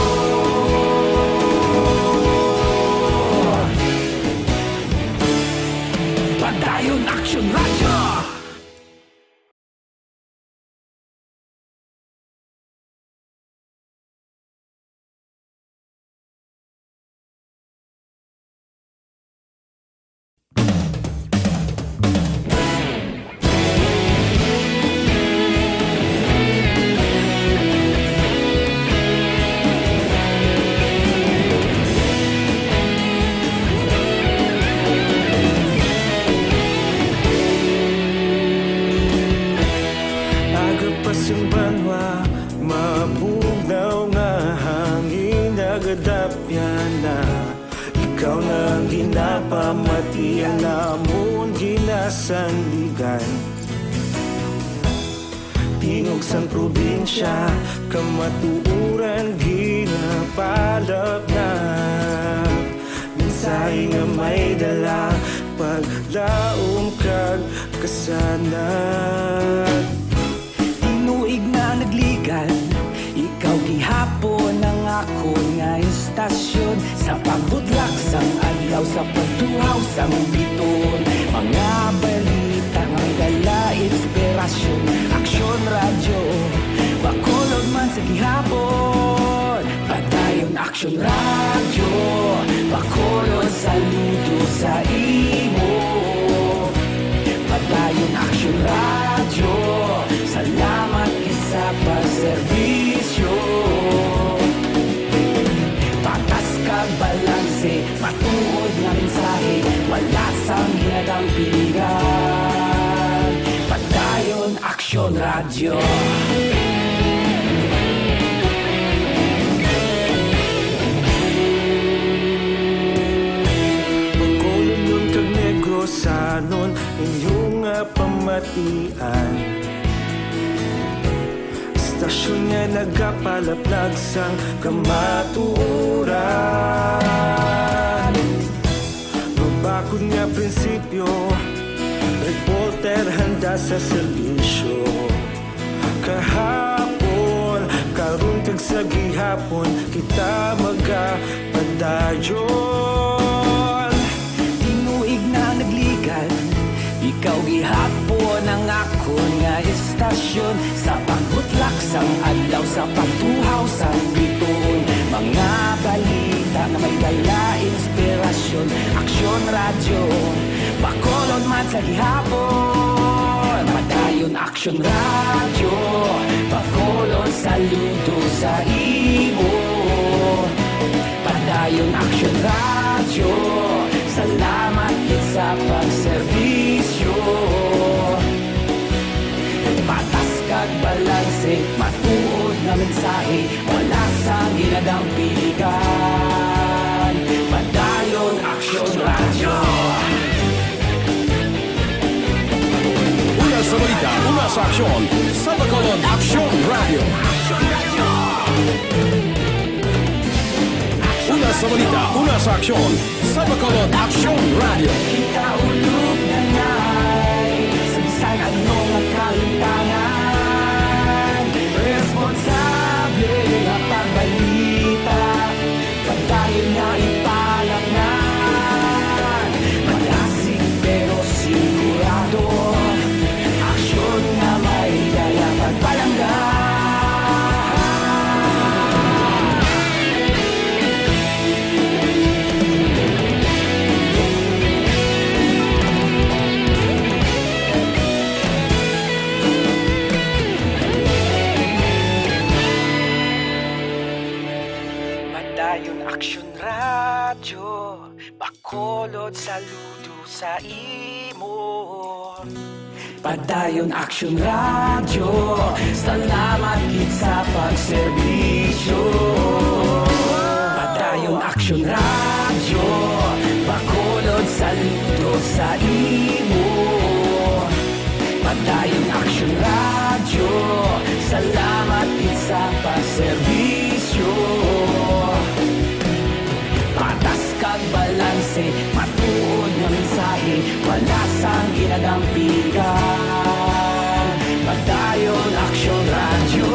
ang ginapamatian namon ginasandigan. Tingog sang probinsya, kamatuuran ginapalap na. Minsay nga may dala, paglaom kag kasanag. Tinuig na nagligan, ikaw gihapon ang ako nga istasyon. Sa pagbutlak sang adlaw, sa pagtuhaw sang biton. Mga balita nga may dala, inspirasyon. Aksyon radyo, bakolod man sa gihapon. Padayon aksyon radyo, bakolod saludo sa imo. Padayon aksyon radyo, salamat kisa pagserbisyo. Patas kag balanse, matuod nga mensahe, wala sang hinagang piligan. Padayon aksyon radyo. Bakolod nun kag Negrosanon, inyong pamatian. Stasyon nga nagapalaplag sang kamatuuran. Mabakod nga prinsipyo, reporter handa sa serbisyo. Kahapon, karon kag sa gihapon, kita magapadayon. Tinuig na nagligan, ikaw gihapon ang ako nga istasyon. Sa pagbutlak sang adlaw, sa pagtuhaw sang biton. Mga balita na may dala, inspirasyon. Aksyon radyo, bakolod man sa gihapon. Padayon aksyon radyo, bakolod saludo sa imo. Padayon aksyon radyo, salamat kit sa pagserbisyo. Patas kag balanse, matuod nga mensahe, wala sang hinagang piligan. Padayon aksyon radyo. Una sa balita, una sa aksyon, sa Bacolod Aksyon Radio. Una sa balita, una sa aksyon, sa Bacolod Aksyon Radio. Ikaulog na ngay, sa anong nga kalintangan. Responsable nga pagbalita, pagdayon nga ipalaknan. Malasig pero sigurado, aksyon nga may dala pagpalanggan. Padayon aksyon radyo, bakolod saludo sa imo. Padayon aksyon radyo, salamat kit sa pagserbisyo. Padayon aksyon radyo, bakolod saludo sa imo. Padayon aksyon radyo, salamat kit sa pagserbisyo. Patas kag balanse, matuod nga mensahe, wala sang ginagang piligan. Padayon aksyon radyo.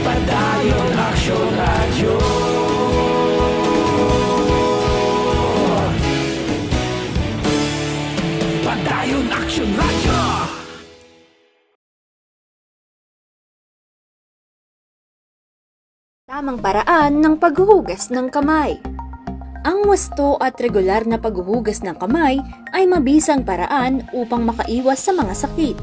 Padayon aksyon radyo. Padayon aksyon radyo. Tamang paraan ng paghuhugas ng kamay. Ang wasto at regular na paghuhugas ng kamay ay mabisang paraan upang makaiwas sa mga sakit.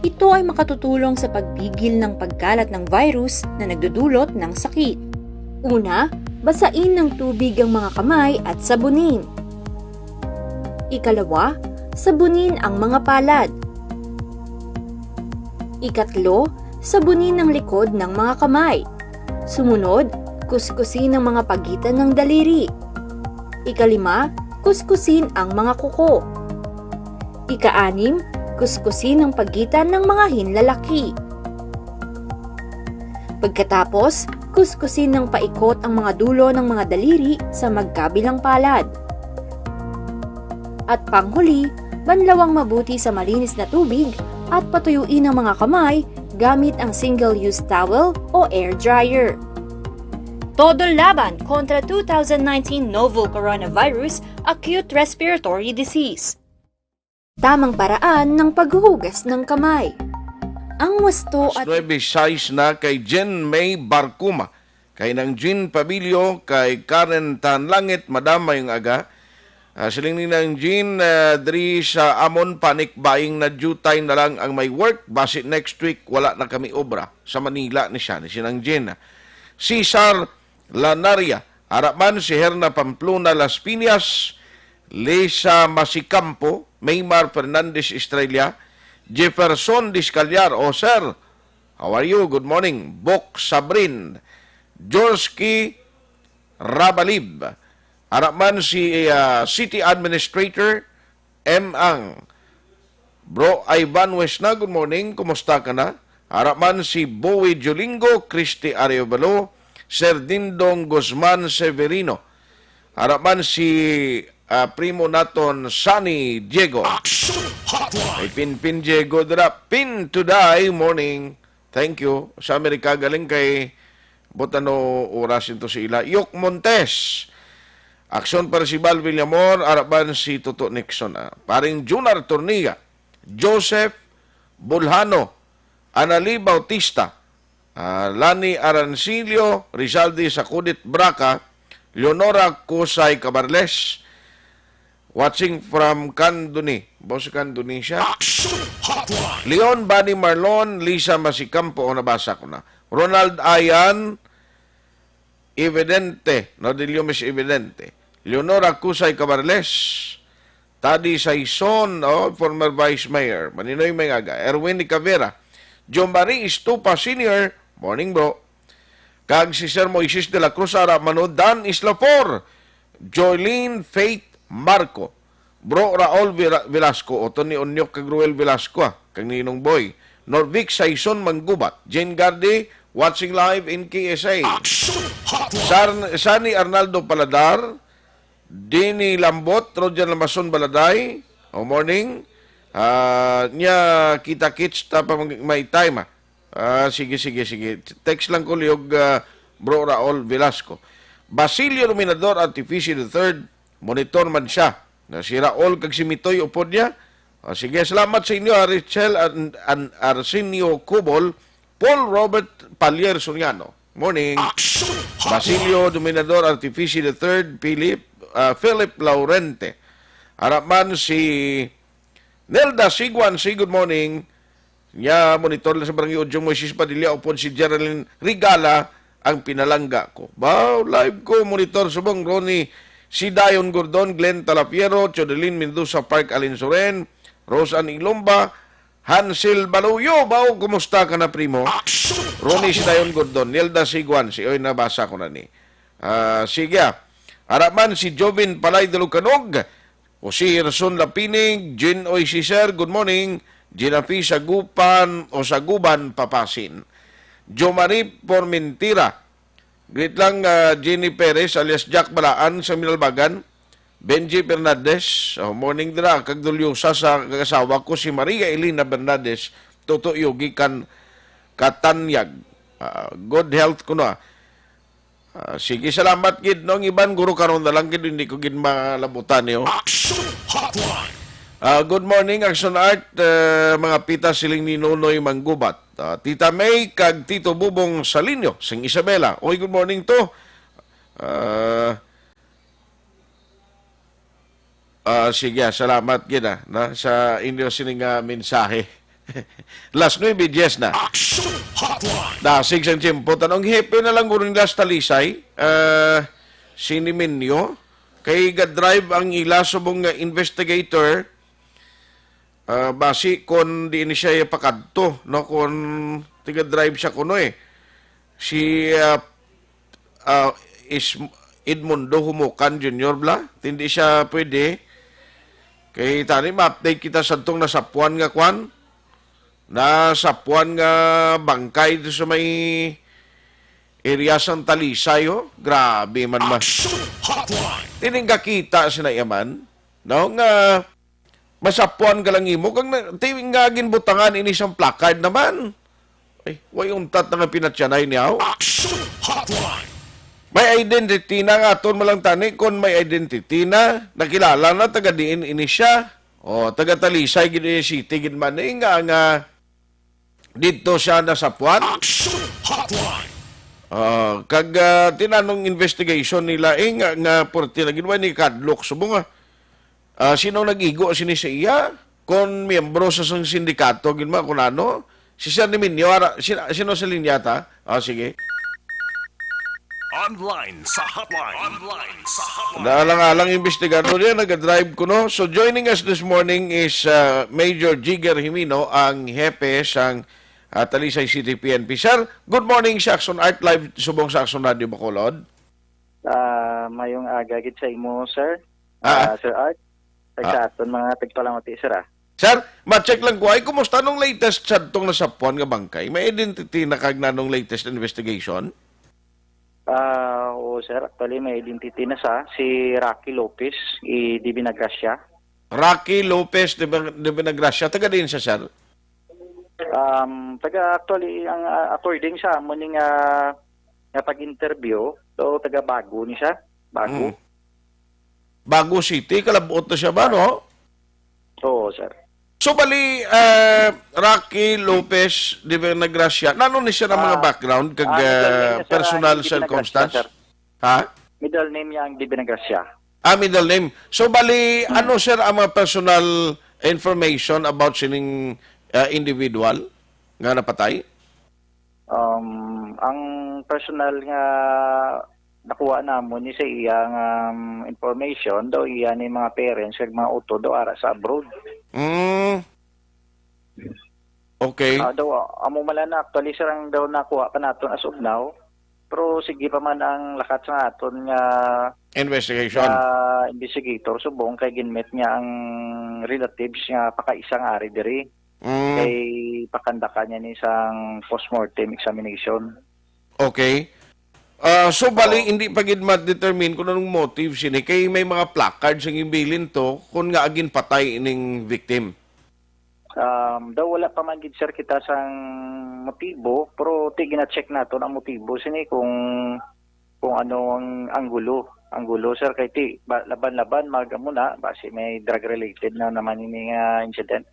Ito ay makatutulong sa pagpigil ng pagkalat ng virus na nagdudulot ng sakit. Una, basain ng tubig ang mga kamay at sabunin. Ikalawa, sabunin ang mga palad. Ikatlo, sabunin ang likod ng mga kamay. Sumunod, kuskusin ang mga pagitan ng daliri. Ikalima, kuskusin ang mga kuko. Ika-anim, kuskusin ang pagitan ng mga hinlalaki. Pagkatapos, kuskusin ng paikot ang mga dulo ng mga daliri sa magkabilang palad. At panghuli, banlawang mabuti sa malinis na tubig at patuyuin ang mga kamay gamit ang single-use towel o air dryer. Todo laban kontra 2019 novel coronavirus acute respiratory disease. Tamang paraan ng paghuhugas ng kamay. Ang wasto at 9:06 na kay Jen May Barcuma, kay nang Jean Pabilio, kay Karen Tanlangit, madama yung aga. Siling ni nang Jean, diri sa Amon, panic buying na due time na lang ang may work. Basi next week, wala na kami obra. Sa Manila ni siya, ni sinang Jean. Cesar Lanaria, harapan si Herna Pamplona Las Piñas, Lisa Masicampo, Maymar Fernandez Estrella, Jefferson Discallar, sir, how are you? Good morning. Bok Sabrin, Jorski Rabalib, harapan si City Administrator M. Ang, Bro Ivan Wesna, good morning, kumusta ka na? Harapan si Bowie Jolingo, Christy Arevalo, Sir Dindong Guzman Severino. Harapan si primo naton Sunny Diego. Ay Pin Diego dira. Pin today morning. Thank you. Sa Amerika galing kay botano oras ito si ila. Yok Montes. Aksyon para si Val Villamor. Harapan si Toto Nixon. Paring Junar Torniga. Joseph Bulhano. Anali Bautista. Lani Arancilio, Rizaldi Sacudit Braca, Leonora Kusay Cabarles, watching from Canduni, Boss Canduni siya. Leon Bani Marlon, Lisa Masicampo, nabasa ko na. Ronald Ayan, Evidente, Nodiliomis Evidente. Leonora Kusay Cabarles, Tadi Saison, former Vice Mayor, Maninoy Mengaga, Erwin Nicavera, John Marie Estupa Sr., morning bro. Kag si Sir Moises de la Cruz Aramano, Dan Islafor, Joylene Faith Marco, Bro Raul Velasco, o Tony Onyok kag Ruel Velasco, kag Ninong Boy, Norvic Saison Manggubat, Jane Gardi, watching live in KSA. Sani Arnaldo Paladar, Dini Lambot, Roger Lamason Baladay, morning. Nya kita kits tapa may time. Sige. Text lang ko liog Bro Raul Velasco. Basilio Luminador Artificio III, monitor man siya. Si Raul kag si Mitoy upod niya. Sige, salamat sa inyo, Richel and Arsenio Cubol, Paul Robert Palier Soriano. Morning. Basilio Luminador Artificio III, Philip Laurente. Harapan si Nelda Sigwan, good morning. Nya monitor lang sa barangay Odyong Moises Padilla upon si Geraldine Rigala ang pinalangga ko. Live ko monitor subong Ronnie si Dayon Gordon, Glenn Talapiero, Chodelin Mendoza Park Alinsoren, Rosan Ilomba, Hansel Baluyo. Kumusta ka na primo? Ronnie si Dayon Gordon, Nelda Sigwan, si Oy nabasa ko na ni. Sige. Harapan si Jovin Palay de Lucanog, o si Rason Lapinig, Jean Oisiser, good morning. Ginapi Sagupan o Saguban Papasin. Jo Marie Pormentira. Greet lang Jenny Perez alias Jack Balaan sa Minalbagan. Benji Bernades. Morning dira. Kagdulyosa sa kagasawa ko si Maria Elena Bernades. Toto yogi kan Katanyag. Good health ko na. Sige, salamat gid. Nung iban guro karon na lang gid hindi ko gid malabutan niyo. Good morning, Action Art, mga pita siling ni Nonoy Manggubat. Tita May, kag Tito Bubong Salinyo, sing Isabela. Oy, good morning to. Sige, salamat gina na sa inyo sining mensahe. Last 9:10 na. Dasig sang tiyempo. Tanong hepe na lang guring last talisay. Siniminyo. Kay ga-drive ang ila subong investigator. Basi kon di ni siya pakadto, no, kon tiga-drive siya kuno Si is Edmundo Humukan Jr. bla. Hindi siya pwede. Kay tani ma-update kita sa itong nasapuan nga kwan. Nasapuan nga bangkay sa may area sang Talisay, oh. Grabe man mas. Tining kakita sinayaman. No, nga masapuan ka lang imo. Kang tiwing nga ginbutangan ini siyang placard naman. Ay, way untat na nga pinatyanay niya. May identity na nga aton malang tani. Kung may identity na, nakilala na, taga diin ini siya. O, taga Talisay, gini city, ginman nga dito siya nasapuan. Kag tinanong investigation nila, nga porti na ginawa ni Kadlok. Subo nga, sino nag-igo sini sa iya? Kung miyembro sa sindikato, ginma, kung ano? Si Sir Niminyo, sino sa linyata? Sige. Online sa hotline. Naalang-alang investigador yan, nag-drive ko, no? So, joining us this morning is Major Jigger Jimeno, ang hepe sang Talisay City PNP. Sir, good morning sa Action Art Live, subong sa Action Radio Bacolod. Mayong agagit sa imo, sir. Sir Art. Tagsaton, mga tagpalamati, sir, Sir, ma-check lang ko, ay kumusta nung latest sa itong nasapuan nga bangkay? May identity na kag na nung latest investigation? Oo, sir. Actually, may identity na si Rocky Lopez, di Binagracia. Rocky Lopez de Binagracia. Taga din siya, sir? Actually, ang according sa amo ning pag-interview, so taga Bago ni siya. Bago. Bago City, kalabuot na siya ba, no? Oo, sir. So, bali, Rocky Lopez de Binagracia, nanon ni siya ng mga background kag personal circumstance? Ha? Middle name niya ang Di Binagracia. Middle name. So, bali, ano, sir, ang mga personal information about sining individual nga napatay? Ang personal nga nakuha namon ni sa iyang information daw iya ni mga parents kag mga uto daw ara sa abroad. Okay. Daw amo man na actually sarang daw nakuha pa naton as of now. Pero sige pa man ang lakat sa aton nga investigation. Investigator subong kay ginmet niya ang relatives nga pakaisang ari diri. Kay pakandaka niya ni isang postmortem examination. Okay. So, bali, hindi pa gid ma-determine kung anong motive sini. Kay may mga placards ang ibilin to kung nga agin patay ining victim. Daw wala pa man gid sir kita sang motibo, pero gina-check nato ang motibo sini kung ano ang anggulo. Anggulo sir kay laban-laban magamuna base may drug related na naman ini nga incident.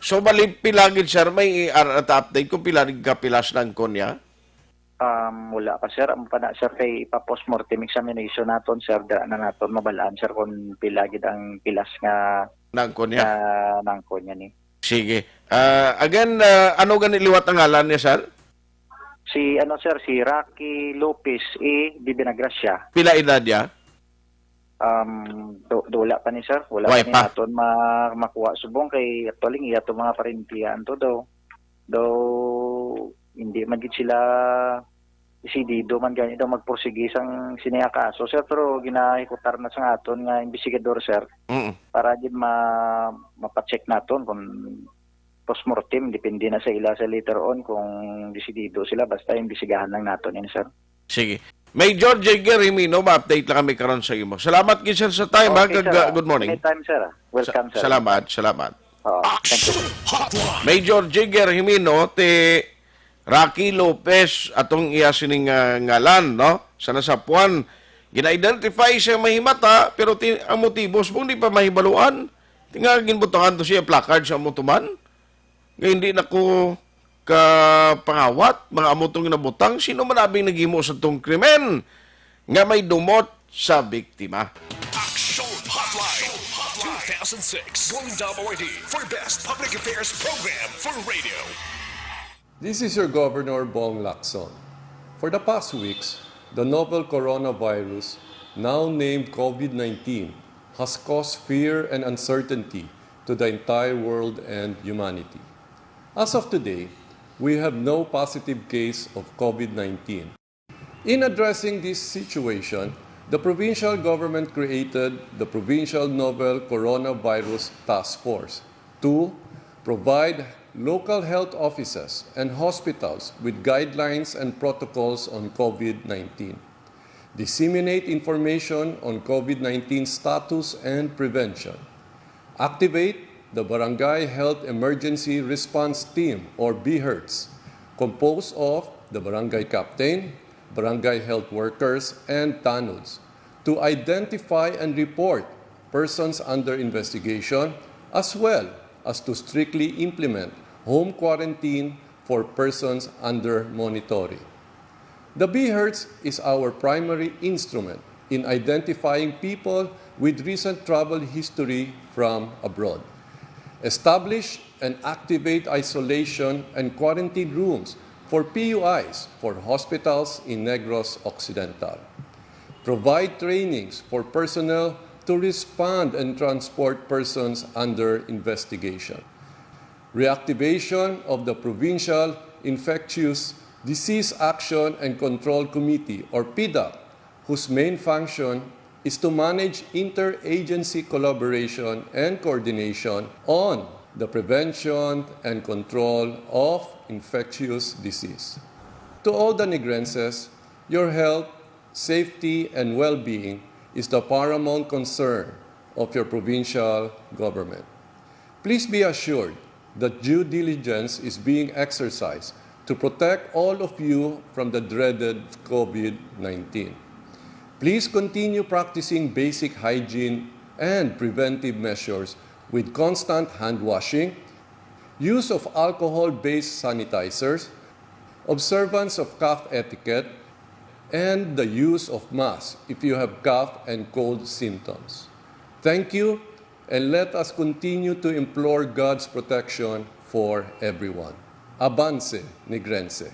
So, bali, pilagid sir, may update kung pilagid ka pilas ng konya? Wala pa sir, ang pana sir kay ipa-postmortem examination naton sir, na naton mabalaan sir kung pilagid ang pilas nga nangkonya ni. Sige. Again, ano gani liwat ang ngalan niya sir? Si Rocky Lopez di Binagracia. Pila edad niya? Wala pa ni sir, wala pa ni naton makuha subong kay actually iya to mga parentiyan to daw hindi man gid sila isidido man ganito daw magpursige sang sineya kaso sir, pero ginahikutar na sa aton nga investigador sir para gid mapacheck naton kung postmortem depende na sa ila sa later on kung desidido sila basta imbestigahan lang naton ini sir. Sige. Major Jigger Jimeno, ma-update lang kami karon sa imo. Salamat gid sir sa time. Okay, good morning. Anytime sir. Welcome sir. Salamat. Thank you. Major Jigger Jimeno te Rocky Lopez atong iya sining ngalan, no? Sa nasapuan, gina-identify siya mahimata, pero ang motibo kung di pa mahibaluan, tinga ginbutangan to siya placard sa mutuman. Ngayon hindi na ko pangawat, mga amutong nabutang, sino man abing naghimo sa itong krimen nga may dumot sa biktima. Action Hotline 2006 Golden WD for Best Public Affairs Program for Radio. This is your Governor Bong Lacson. For the past weeks, the novel coronavirus, now named COVID-19, has caused fear and uncertainty to the entire world and humanity. As of today, we have no positive case of COVID-19. In addressing this situation, the provincial government created the Provincial Novel Coronavirus Task Force to provide local health offices and hospitals with guidelines and protocols on COVID-19, disseminate information on COVID-19 status and prevention, activate the Barangay Health Emergency Response Team or BHERTS, composed of the barangay captain, barangay health workers, and TANUDs, to identify and report persons under investigation, as well as to strictly implement home quarantine for persons under monitoring. The BHERTS is our primary instrument in identifying people with recent travel history from abroad. Establish and activate isolation and quarantine rooms for PUIs for hospitals in Negros Occidental. Provide trainings for personnel to respond and transport persons under investigation. Reactivation of the Provincial Infectious Disease Action and Control Committee, or PIDAC, whose main function is to manage interagency collaboration and coordination on the prevention and control of infectious disease. To all the Negrenses, your health, safety, and well-being is the paramount concern of your provincial government. Please be assured that due diligence is being exercised to protect all of you from the dreaded COVID-19. Please continue practicing basic hygiene and preventive measures with constant hand washing, use of alcohol-based sanitizers, observance of cough etiquette, and the use of masks if you have cough and cold symptoms. Thank you, and let us continue to implore God's protection for everyone. Avance, Negrense.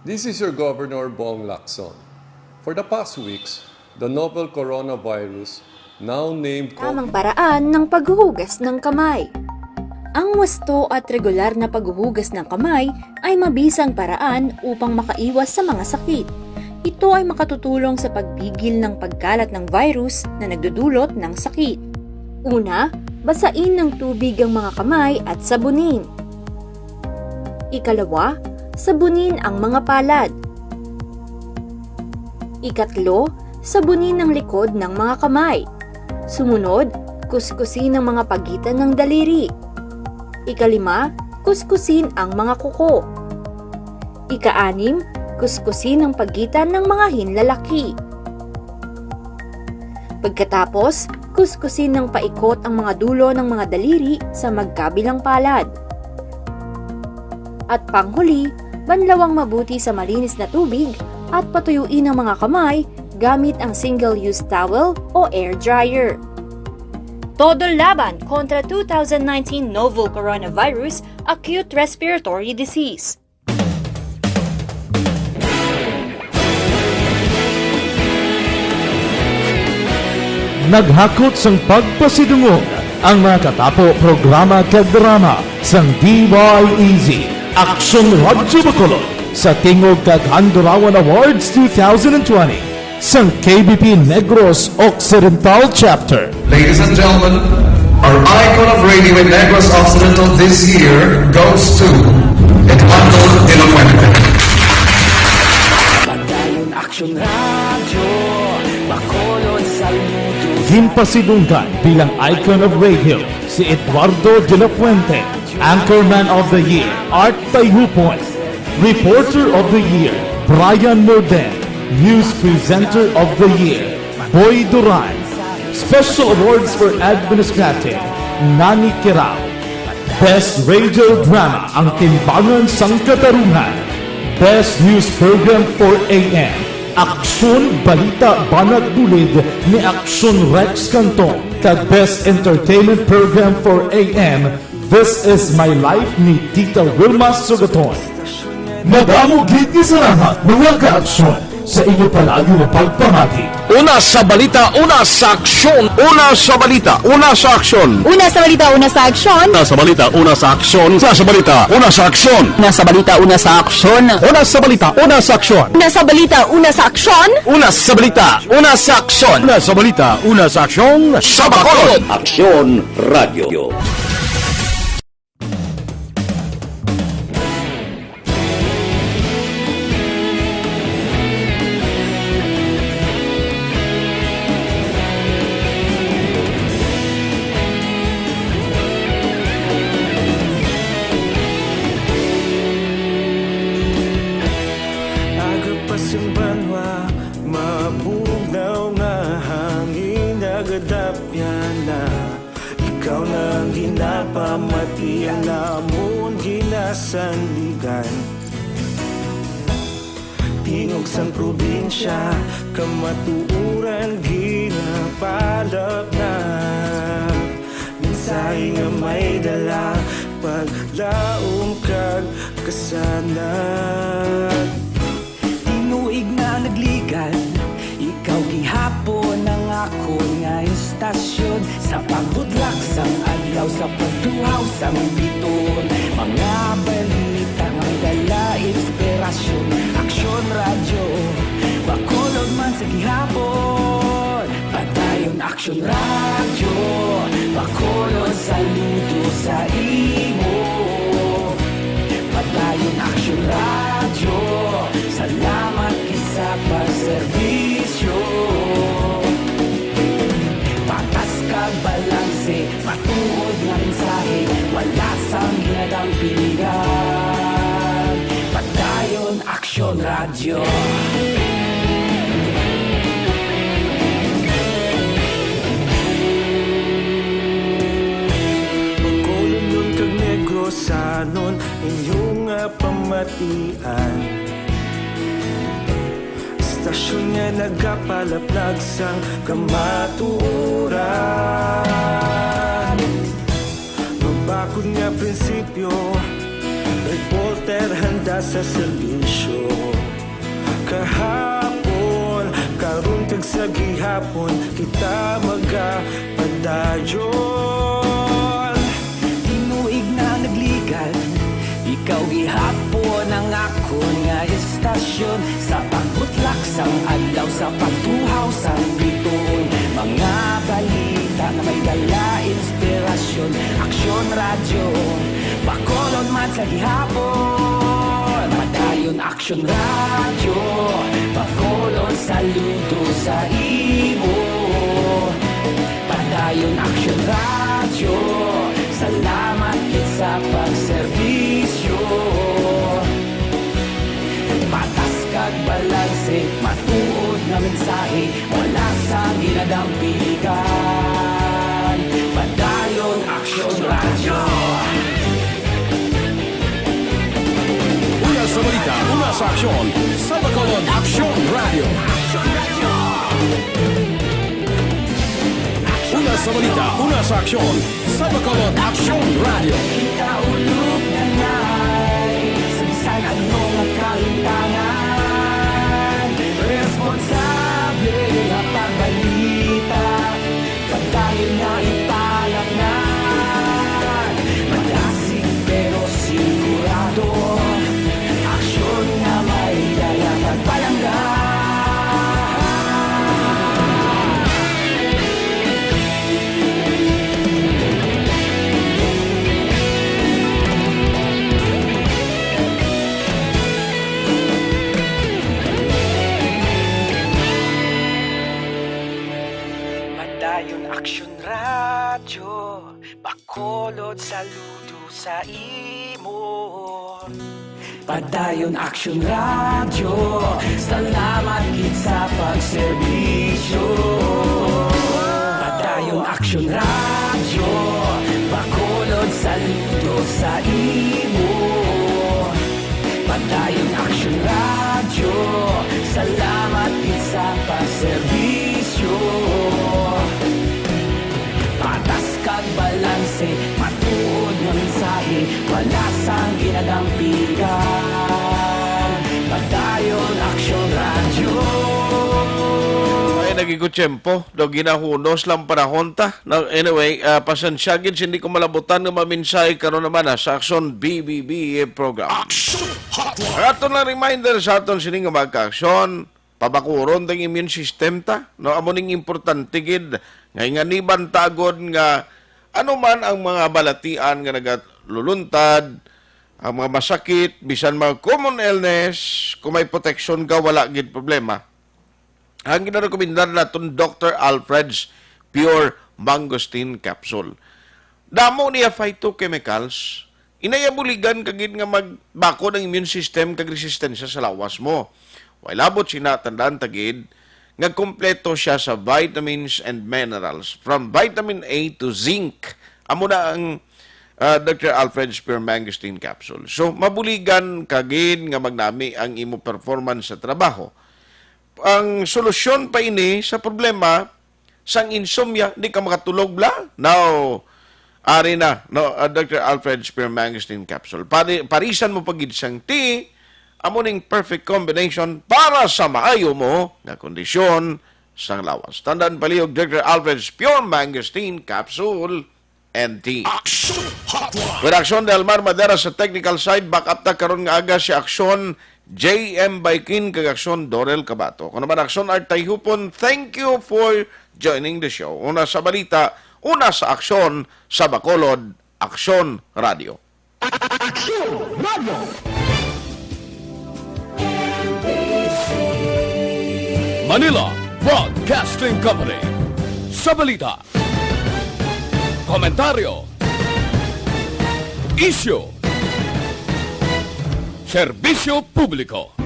This is your Governor Bong Lacson. For the past weeks, the novel coronavirus, now named Tamang paraan ng paghuhugas ng kamay. Ang wasto at regular na paghuhugas ng kamay ay mabisang paraan upang makaiwas sa mga sakit. Ito ay makatutulong sa pagpigil ng pagkalat ng virus na nagdudulot ng sakit. Una, basain ng tubig ang mga kamay at sabunin. Ikalawa, sabunin ang mga palad. Ikatlo, sabunin ang likod ng mga kamay. Sumunod, kuskusin ang mga pagitan ng daliri. Ikalima, kuskusin ang mga kuko. Ika-anim, kuskusin ang pagitan ng mga hinlalaki. Pagkatapos, kuskusin ng paikot ang mga dulo ng mga daliri sa magkabilang palad. At panghuli, banlawang mabuti sa malinis na tubig at patuyuin ang mga kamay gamit ang single-use towel o air dryer. Todo laban kontra 2019 novel coronavirus acute respiratory disease. Naghakot sang pagpasidungog ang mga katapo programa kag drama sang DYEZ Action Radyo Bacolod sa Tingog kag Handurawan Awards 2020 sang KBP Negros Occidental Chapter. Ladies and gentlemen, our icon of radio in Negros Occidental this year goes to Eduardo de la Fuente. Padayon Action Radio, Bacolod saludo. Himpasidunggan bilang icon of radio si Eduardo de la Fuente, Anchorman of the Year, Art Tayhupon, Reporter of the Year, Brian Morden, News Presenter of the Year, Boy Duran, Special Awards for Administrative, Nani Kirao, Best Radio Drama, Ang Timbangan sang Katarungan, Best News Program for AM, Aksyon Balita Banat Bulid ni Aksyon Rex Canton, kag Best Entertainment Program for AM, This Is My Life ni Tita Wilma Sugaton. Madamo gid ni sa lahat mga ka-aksyon sa inyo palaging pagpamati. Una sa balita, una sa aksyon. Una sa balita, una sa aksyon. Una sa balita, una sa aksyon. Una sa balita, una sa aksyon. Una sa balita, una sa aksyon. Una sa balita, una sa aksyon. Una sa balita, una sa aksyon. Una sa balita, una sa aksyon. Una sa balita, una sa aksyon. Una sa balita, una sa aksyon. Sa Bacolod. Aksyon Radio. Agapasimbangwa, mabugnaw nga hangin nagadapyan na. Ikaw nang ginapamati ang namon ginasandigan. Tingog sang probinsya, kamatuuran ginapalap na. Mensahe nga may dala, paglaong kag kasanag. Tinuig na nagligan, ikaw gihapon ang ako nga istasyon. Sa pagbutlak sang adlaw, sa pagtuhaw sang biton. Mga balita nga may dala inspirasyon. Aksyon radyo, Bacolod man sa gihapon. Padayon aksyon radyo, Bacolod saludo sa imo. Padayon aksyon radyo, salamat kisa pagserbisyo. Patas kag balanse, matuod nga mensahe, wala sang ginadang pilihan. Padayon aksyon radyo. Bacolod nun kag Negrosanon, inyong pamatian. Istasyon nga nagapalaplag sang kamatuuran. Mabakod nga prinsipyo, reporter handa sa serbisyo. Kahapon, karon kag sa gihapon, kita magapadayon. Tinuig na nagligan, ikaw gihapon ang ako nga istasyon. Sa pagbutlak sang adlaw, sa pagtuhaw sang biton. Mga balita na may dala inspirasyon. Aksyon radyo, Bacolod man sa gihapon. Padayon aksyon radyo, Bacolod saludo sa imo. Padayon aksyon radyo, salamat sa pagserbisyo. Patas kag balanse, matuod nga mensahe, wala sang ginadampigan. Padayon aksyon radyo. Una sa balita, una sa aksyon. Sa Bacolod, Aksyon Radio. Una sa balita, una sa aksyon. Sa Bacolod, Aksyon Radio. Ikaulog na ngay, sabisan ano nga kalintangan. Responsable nga pagbalita, pagdayon na ipalangnan. Malasig pero sigurado, aksyon na may dala pagpalanggan. Padayon aksyon radyo, Bacolod saludo sa imo. Padayon aksyon radyo, salamat gid sa pagserbisyo. Padayon aksyon radyo, Bacolod saludo sa imo. Padayon aksyon radyo, salamat gid sa pagserbisyo. Patas kag balanse, matuod nga mensahe, wala sang ginadampigan. Padayon aksyon radyo. lagi ko tiyempo. Do ginahunos lang panahon ta. No, anyway, pasensyagin hindi ko malabutan ng maminsay karon naman sa Aksyon BBB program. Aton na reminder sa aton sining nga magka-aksyon, pabakuron ng immune system ta. No, amo ning importante gid nga niban tagod nga ano man ang mga balatian nga nagaluluntad, ang mga masakit, bisan mga common illness, kung may protection ka, wala gid problema. Ang ginarekomendar naton Dr. Alfred's Pure Mangosteen Capsule. Damo niya phytochemicals, inayabuligan kagid nga magbako ng immune system kag resistensya sa lawas mo. Wailabot sinatandaan tagid nga kompleto siya sa vitamins and minerals from vitamin A to zinc. Amo na ang Dr. Alfred's Pure Mangosteen Capsule. So mabuligan kagid nga magnami ang imo performance sa trabaho. Ang solusyon pa ini sa problema sang insomnia, di ka makatulog bla. Now, ari na, no, Dr. Alfred's Pure Mangosteen Capsule. Parisan mo pagid sang tea, amo ning perfect combination para sa maayo mo nga kondisyon sang lawas. Tandaan palihog Dr. Alfred's Pure Mangosteen Capsule and tea. With Aksyon Del Mar Madera sa technical side, back up ta karon nga aga si Aksyon J.M. Baikin kag Aksyon Dorel Cabato. Kung naman Aksyon Art Tayhupon, thank you for joining the show. Una sa balita, una sa aksyon sa Bacolod, Aksyon Radio. Aksyon Radio! Manila Broadcasting Company. Sa balita, komentaryo, issue, serbisyo publiko.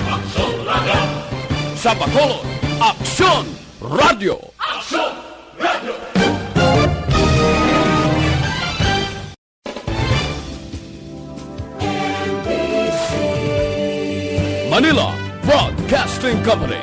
Aksyon Radio! Sa Bacolod, Aksyon Radio! Aksyon Radio! Manila Broadcasting Company.